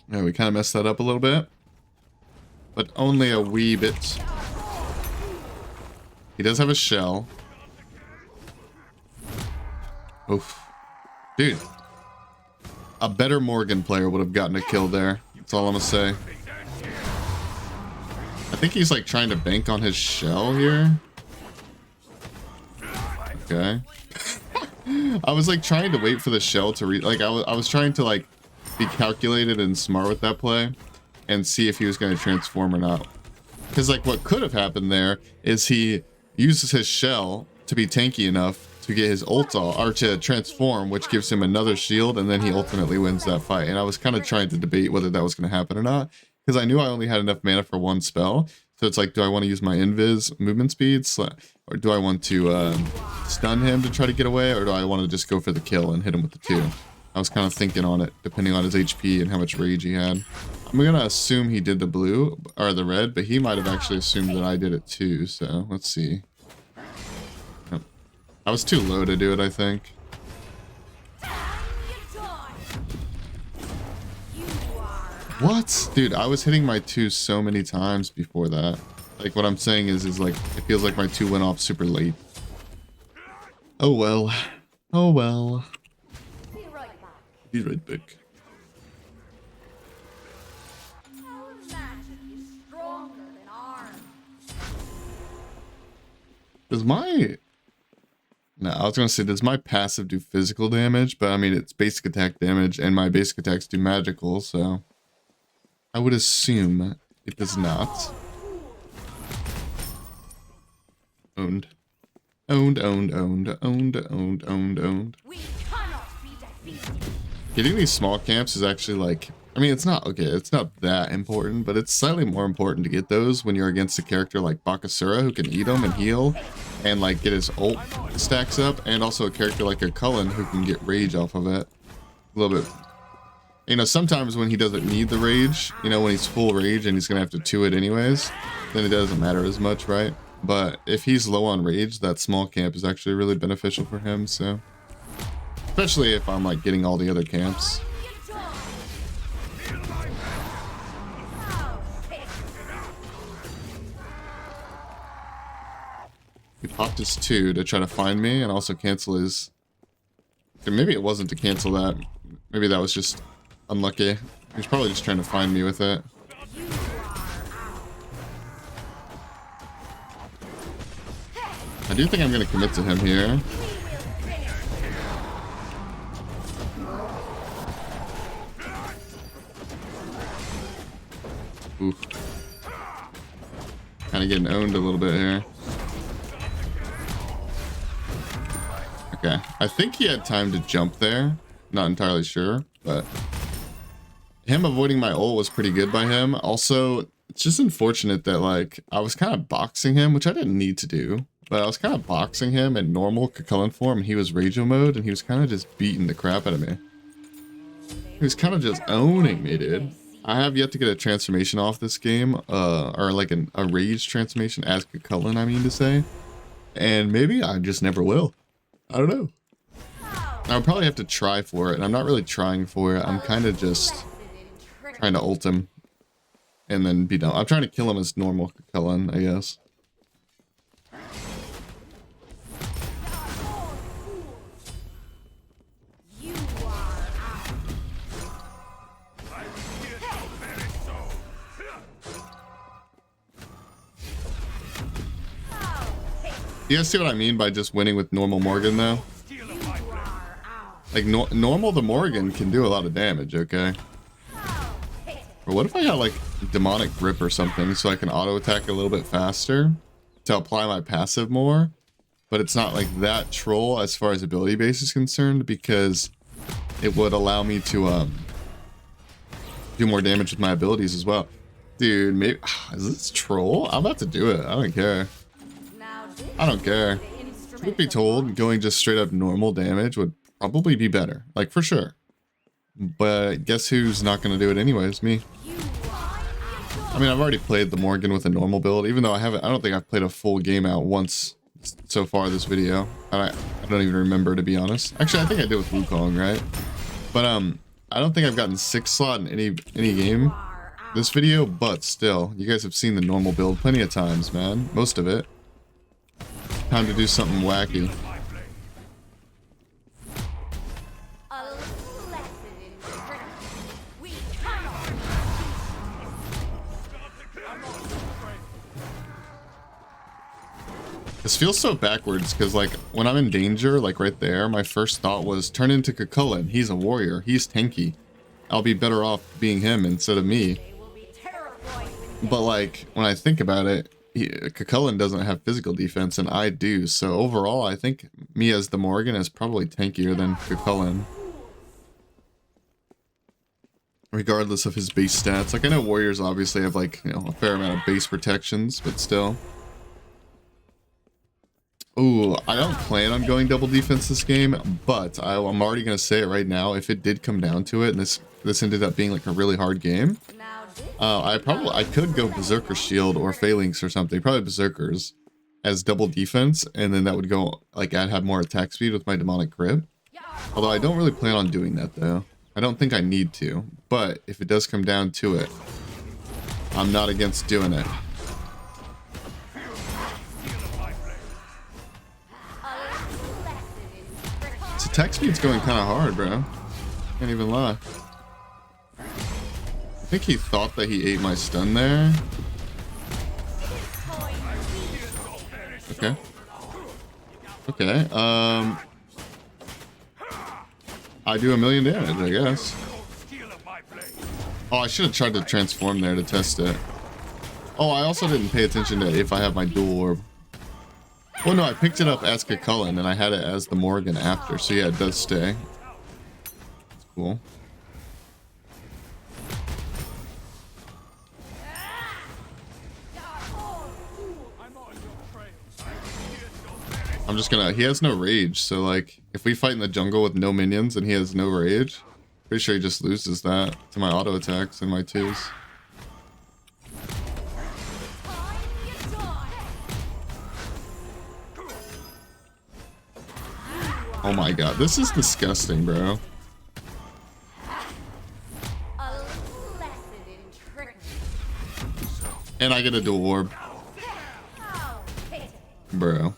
Yeah, we kind of messed that up a little bit. But only a wee bit. He does have a shell. Oof. Dude. A better Morrigan player would have gotten a kill there. That's all I'm gonna say. I think he's like trying to bank on his shell here. Okay. I was like trying to wait for the shell to like I was trying to like be calculated and smart with that play and see if he was going to transform or not. Because like what could have happened there is he uses his shell to be tanky enough to get his ult off, or to transform, which gives him another shield, and then he ultimately wins that fight. And I was kind of trying to debate whether that was going to happen or not, because I knew I only had enough mana for one spell. So it's like, do I want to use my invis movement speeds, or do I want to stun him to try to get away, or do I want to just go for the kill and hit him with the 2? I was kind of thinking on it, depending on his HP and how much rage he had. I'm going to assume he did the blue, or the red, but he might have actually assumed that I did it too, so let's see. Nope. I was too low to do it, I think. What? Dude, I was hitting my 2 so many times before that. Like, what I'm saying is like, it feels like my 2 went off super late. Oh well. Oh well. Be right back. Does my... No, I was gonna say, does my passive do physical damage? But I mean, it's basic attack damage, and my basic attacks do magical, so... I would assume it does not. Owned. Owned, owned, owned, owned, owned, owned, owned. Getting these small camps is actually like, I mean, it's not, okay, it's not that important, but it's slightly more important to get those when you're against a character like Bakasura, who can eat them and heal, and like get his ult stacks up, and also a character like a Cullen who can get rage off of it. A little bit. You know, sometimes when he doesn't need the rage, you know, when he's full rage and he's gonna have to 2 it anyways, then it doesn't matter as much, right? But if he's low on rage, that small camp is actually really beneficial for him, so... Especially if I'm, like, getting all the other camps. He popped his 2 to try to find me and also cancel his... Okay, maybe it wasn't to cancel that. Maybe that was just unlucky. He's probably just trying to find me with it. I do think I'm going to commit to him here. Kind of getting owned a little bit here. Okay, I think he had time to jump there. Not entirely sure, but him avoiding my ult was pretty good by him. Also, it's just unfortunate that like I was kind of boxing him, which I didn't need to do, but I was kind of boxing him in normal Cucullin form, and he was Rageo mode, and he was kind of just beating the crap out of me. He was kind of just owning me, dude. I have yet to get a transformation off this game, or like a rage transformation as Cucullin, I mean to say, and maybe I just never will. I don't know. I'll probably have to try for it, and I'm not really trying for it. I'm kind of just trying to ult him and then be done. I'm trying to kill him as normal Cucullin, I guess. You guys see what I mean by just winning with normal Morrigan, though? Like, normal the Morrigan can do a lot of damage, okay? But what if I got, like, demonic grip or something so I can auto-attack a little bit faster to apply my passive more? But it's not, like, that troll as far as ability base is concerned, because it would allow me to, do more damage with my abilities as well. Dude, maybe... Is this troll? I'm about to do it. I don't care. I don't care. Truth be told, going just straight up normal damage would probably be better. Like, for sure. But guess who's not going to do it anyways? Me. I mean, I've already played the Morrigan with a normal build, even though I don't think I've played a full game out once so far this video. I don't even remember, to be honest. Actually, I think I did with Wukong, right? But, I don't think I've gotten 6 slot in any game this video, but still, you guys have seen the normal build plenty of times, man. Most of it. Time to do something wacky. This feels so backwards because, like, when I'm in danger, like right there, my first thought was turn into Cucullin. He's a warrior. He's tanky. I'll be better off being him instead of me. But, like, when I think about it, Cucullin doesn't have physical defense, and I do. So overall, I think me as the Morrigan is probably tankier than Cucullin, regardless of his base stats. Like, I know warriors obviously have, like, you know, a fair amount of base protections, but still. Ooh, I don't plan on going double defense this game, but I'm already gonna say it right now. If it did come down to it, and this ended up being like a really hard game, I could go Berserker Shield or Phalanx or something. Probably Berserkers as double defense, and then that would go, like, I'd have more attack speed with my demonic grip. Although I don't really plan on doing that, though. I don't think I need to. But if it does come down to it, I'm not against doing it. This attack speed's going kind of hard, bro. Can't even lie. I think he thought that he ate my stun there. Okay. Okay, I do 1,000,000 damage, I guess. Oh, I should have tried to transform there to test it. Oh, I also didn't pay attention to if I have my dual orb. Well, no, I picked it up as Cucullin, and I had it as the Morrigan after, so yeah, it does stay. That's cool. I'm just gonna... He has no rage, so, like, if we fight in the jungle with no minions and he has no rage, pretty sure he just loses that to my auto attacks and my 2s. Oh my god, this is disgusting, bro. And I get a dual orb. Bro.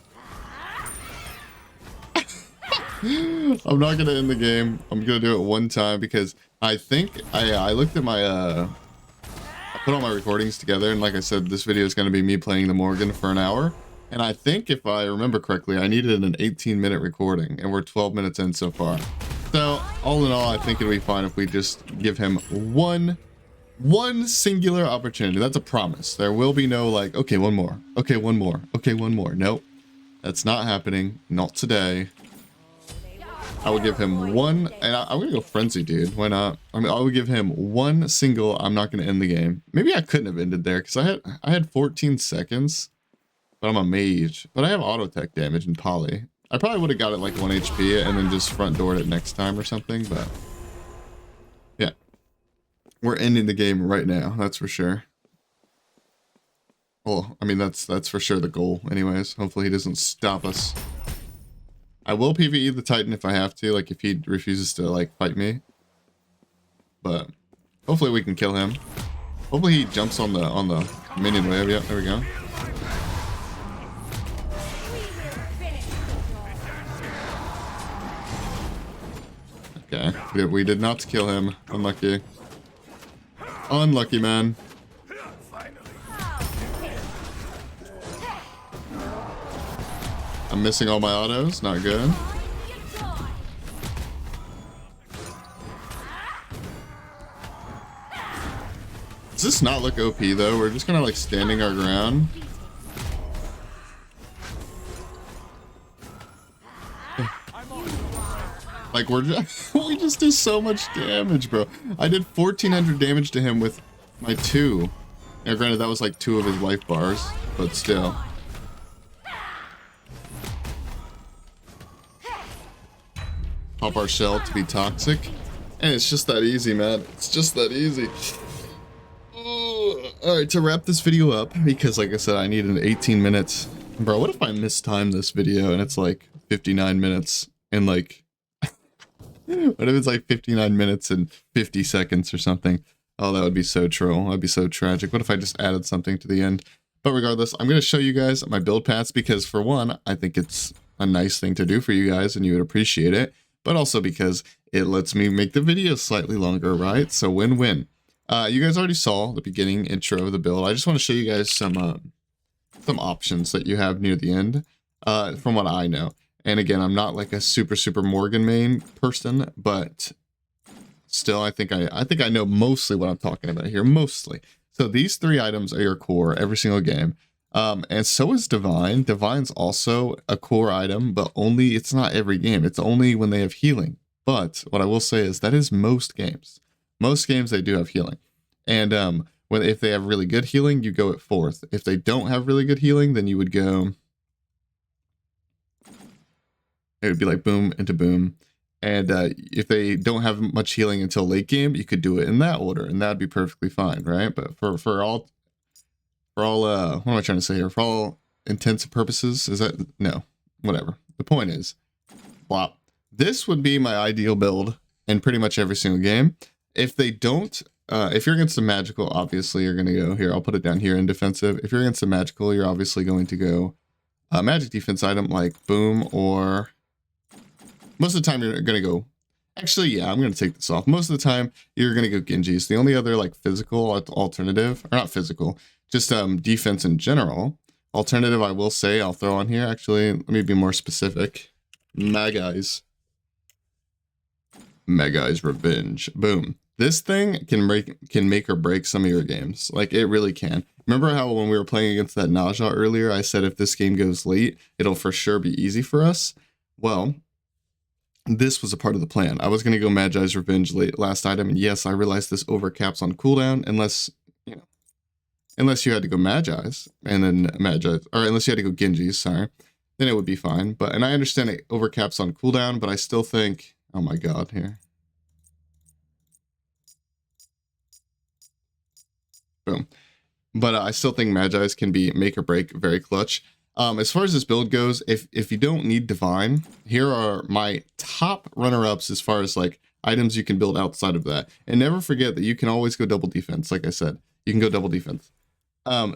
I'm not gonna end the game. I'm gonna do it one time because I think I looked at my I put all my recordings together, and like I said, this video is gonna be me playing the Morrigan for an hour. And I think if I remember correctly, I needed an 18-minute recording, and we're 12 minutes in so far. So all in all, I think it'll be fine if we just give him one One singular opportunity. That's a promise. There will be no like, okay, one more. Okay, one more. Okay, one more. Nope. That's not happening. Not today. I would give him one, and I'm gonna go frenzy, dude. Why not? I mean, I would give him one single. I'm not gonna end the game. Maybe I couldn't have ended there because I had 14 seconds, but I'm a mage. But I have auto tech damage and poly. I probably would have got it like 1 HP and then just front doored it next time or something. But yeah, we're ending the game right now. That's for sure. Well, I mean that's for sure the goal. Anyways, hopefully he doesn't stop us. I will PvE the Titan if I have to, like if he refuses to like fight me. But hopefully we can kill him. Hopefully he jumps on the minion wave. Yep, there we go. Okay, we did not kill him. Unlucky. Unlucky, man. I'm missing all my autos. Not good. Does this not look OP though? We're just kind of like standing our ground. Like we're just, we just do so much damage, bro. I did 1400 damage to him with my 2. Now granted that was like 2 of his life bars, but still. Pop our shell to be toxic. And it's just that easy, man. It's just that easy. Alright, to wrap this video up, because like I said, I need an 18 minutes. Bro, what if I mistime this video and it's like 59 minutes and like... what if it's like 59 minutes and 50 seconds or something? Oh, that would be so troll. That'd be so tragic. What if I just added something to the end? But regardless, I'm going to show you guys my build paths because for one, I think it's a nice thing to do for you guys and you would appreciate it. But also because it lets me make the video slightly longer, right? So win-win. You guys already saw the beginning intro of the build. I just want to show you guys some options that you have near the end, from what I know. And again, I'm not like a super Morrigan main person, but still, I think I know mostly what I'm talking about here, mostly. So these 3 items are your core every single game. And so is Divine. Divine's also a core item, but only, it's not every game. It's only when they have healing. But what I will say is that is most games. Most games, they do have healing. And if they have really good healing, you go at 4th. If they don't have really good healing, then you would go... it would be like boom into boom. And if they don't have much healing until late game, you could do it in that order. And that'd be perfectly fine, right? But for all what am I trying to say here? For all intents and purposes, is that, no, whatever. The point is, flop. This would be my ideal build in pretty much every single game. If they don't, if you're against a magical, obviously you're going to go here. I'll put it down here in defensive. If you're against a magical, you're obviously going to go a magic defense item like boom, or most of the time you're going to go, actually, yeah, I'm going to take this off. Most of the time you're going to go Genji's. The only other like physical alternative, or not physical, just defense in general. Alternative, I will say, I'll throw on here. Actually, let me be more specific. Magi Revenge. Boom. This thing can make or break some of your games. Like, it really can. Remember how when we were playing against that Naja earlier, I said if this game goes late, it'll for sure be easy for us? Well, this was a part of the plan. I was going to go Magi's Revenge last item, and yes, I realized this overcaps on cooldown, unless you had to go Magi's, and then Magi's, or unless you had to go Genji's, sorry, then it would be fine. But, and I understand it overcaps on cooldown, but I still think, oh my god, here. Boom. But I still think Magi's can be make or break, very clutch. As far as this build goes, if you don't need Divine, here are my top runner-ups as far as like items you can build outside of that. And never forget that you can always go double defense. Like I said, you can go double defense.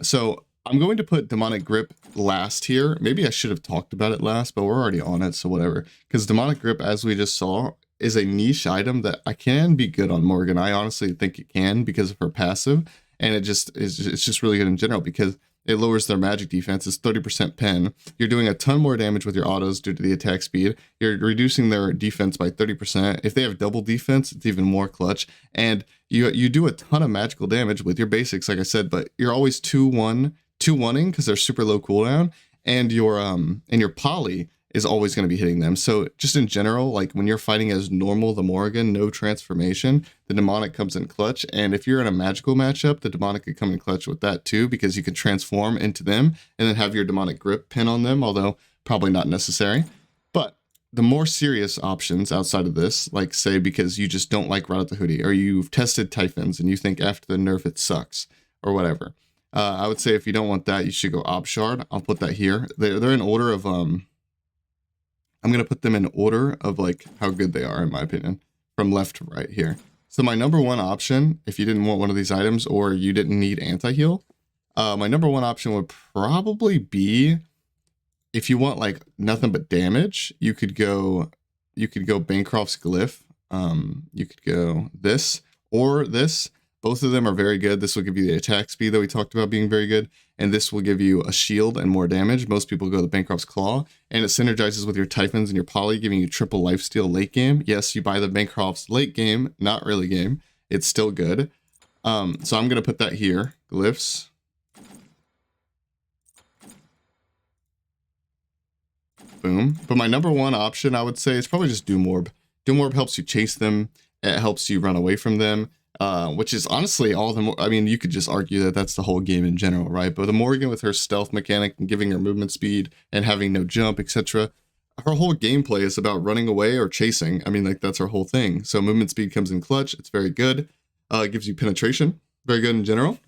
So I'm going to put Demonic Grip last here. Maybe I should have talked about it last, but we're already on it, so whatever. Because Demonic Grip, as we just saw, is a niche item that I can be good on Morrigan. I honestly think it can because of her passive, and it's just really good in general because it lowers their magic defense. It's 30% pen. You're doing a ton more damage with your autos due to the attack speed. You're reducing their defense by 30%. If they have double defense, it's even more clutch. And you do a ton of magical damage with your basics, like I said, but you're always 2-1-ing because they're super low cooldown, and your poly is always going to be hitting them. So just in general, like when you're fighting as normal, the Morrigan, no transformation, the demonic comes in clutch. And if you're in a magical matchup, the demonic could come in clutch with that too, because you can transform into them and then have your demonic grip pin on them, although probably not necessary. But the more serious options outside of this, like say because you just don't like Ride the Hoodie, or you've tested Typhons and you think after the nerf it sucks or whatever, I would say if you don't want that, you should go Obshard. I'll put that here. They're in order of I'm going to put them in order of like how good they are, in my opinion, from left to right here. So my number one option, if you didn't want one of these items or you didn't need anti-heal, my number one option would probably be, if you want like nothing but damage, you could go Bancroft's Glyph. You could go this or this. Both of them are very good. This will give you the attack speed that we talked about being very good, and this will give you a shield and more damage. Most people go the Bancroft's Claw, and it synergizes with your Typhons and your Poly, giving you triple lifesteal late game. Yes, you buy the Bancroft's late game, not early game. It's still good. So I'm going to put that here. Glyphs. Boom. But my number one option, I would say, is probably just Doom Orb. Doom Orb helps you chase them. It helps you run away from them. Which is honestly all the more, I mean, you could just argue that that's the whole game in general, right? But the Morrigan with her stealth mechanic and giving her movement speed and having no jump, etc., her whole gameplay is about running away or chasing. I mean, like, that's her whole thing. So movement speed comes in clutch. It's very good. It gives you penetration. Very good in general.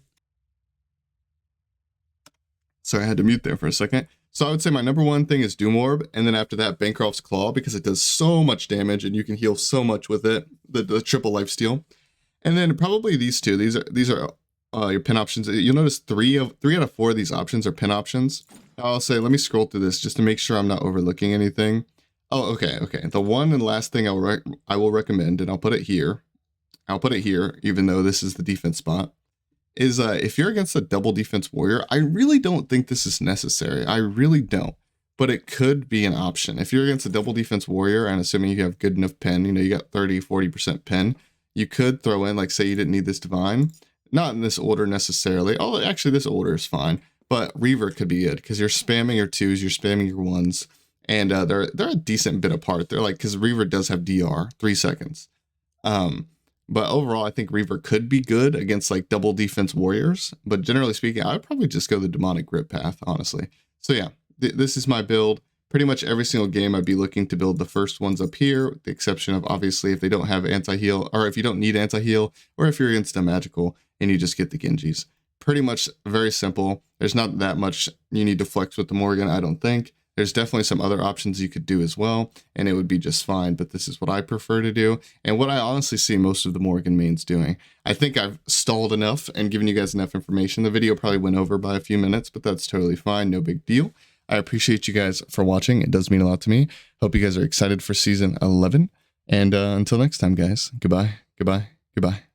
Sorry, I had to mute there for a second. So I would say my number one thing is Doom Orb, and then after that, Bancroft's Claw, because it does so much damage and you can heal so much with it. The triple lifesteal. And then probably these two. These are your pin options. You'll notice three out of four of these options are pin options. I'll say, let me scroll through this just to make sure I'm not overlooking anything. Oh, okay. The one and last thing I will recommend, and I'll put it here. I'll put it here, even though this is the defense spot, is if you're against a double defense warrior, I really don't think this is necessary. I really don't. But it could be an option. If you're against a double defense warrior, and assuming you have good enough pen, you got 30-40% pen, you could throw in, like, say you didn't need this divine. Not in this order necessarily. Oh, actually, this order is fine. But Reaver could be good, because you're spamming your 2s, you're spamming your 1s, and they're a decent bit apart. They're like, because Reaver does have DR, 3 seconds. But overall, I think Reaver could be good against, like, double defense warriors. But generally speaking, I would probably just go the demonic grip path, honestly. So yeah, this is my build. Pretty much every single game I'd be looking to build the first ones up here, with the exception of obviously if they don't have anti-heal, or if you don't need anti-heal, or if you're against a magical and you just get the Genjis. Pretty much very simple. There's not that much you need to flex with the Morrigan, I don't think. There's definitely some other options you could do as well, and it would be just fine, but this is what I prefer to do, and what I honestly see most of the Morrigan mains doing. I think I've stalled enough and given you guys enough information. The video probably went over by a few minutes, but that's totally fine, no big deal. I appreciate you guys for watching. It does mean a lot to me. Hope you guys are excited for season 11. And until next time, guys, goodbye, goodbye, goodbye.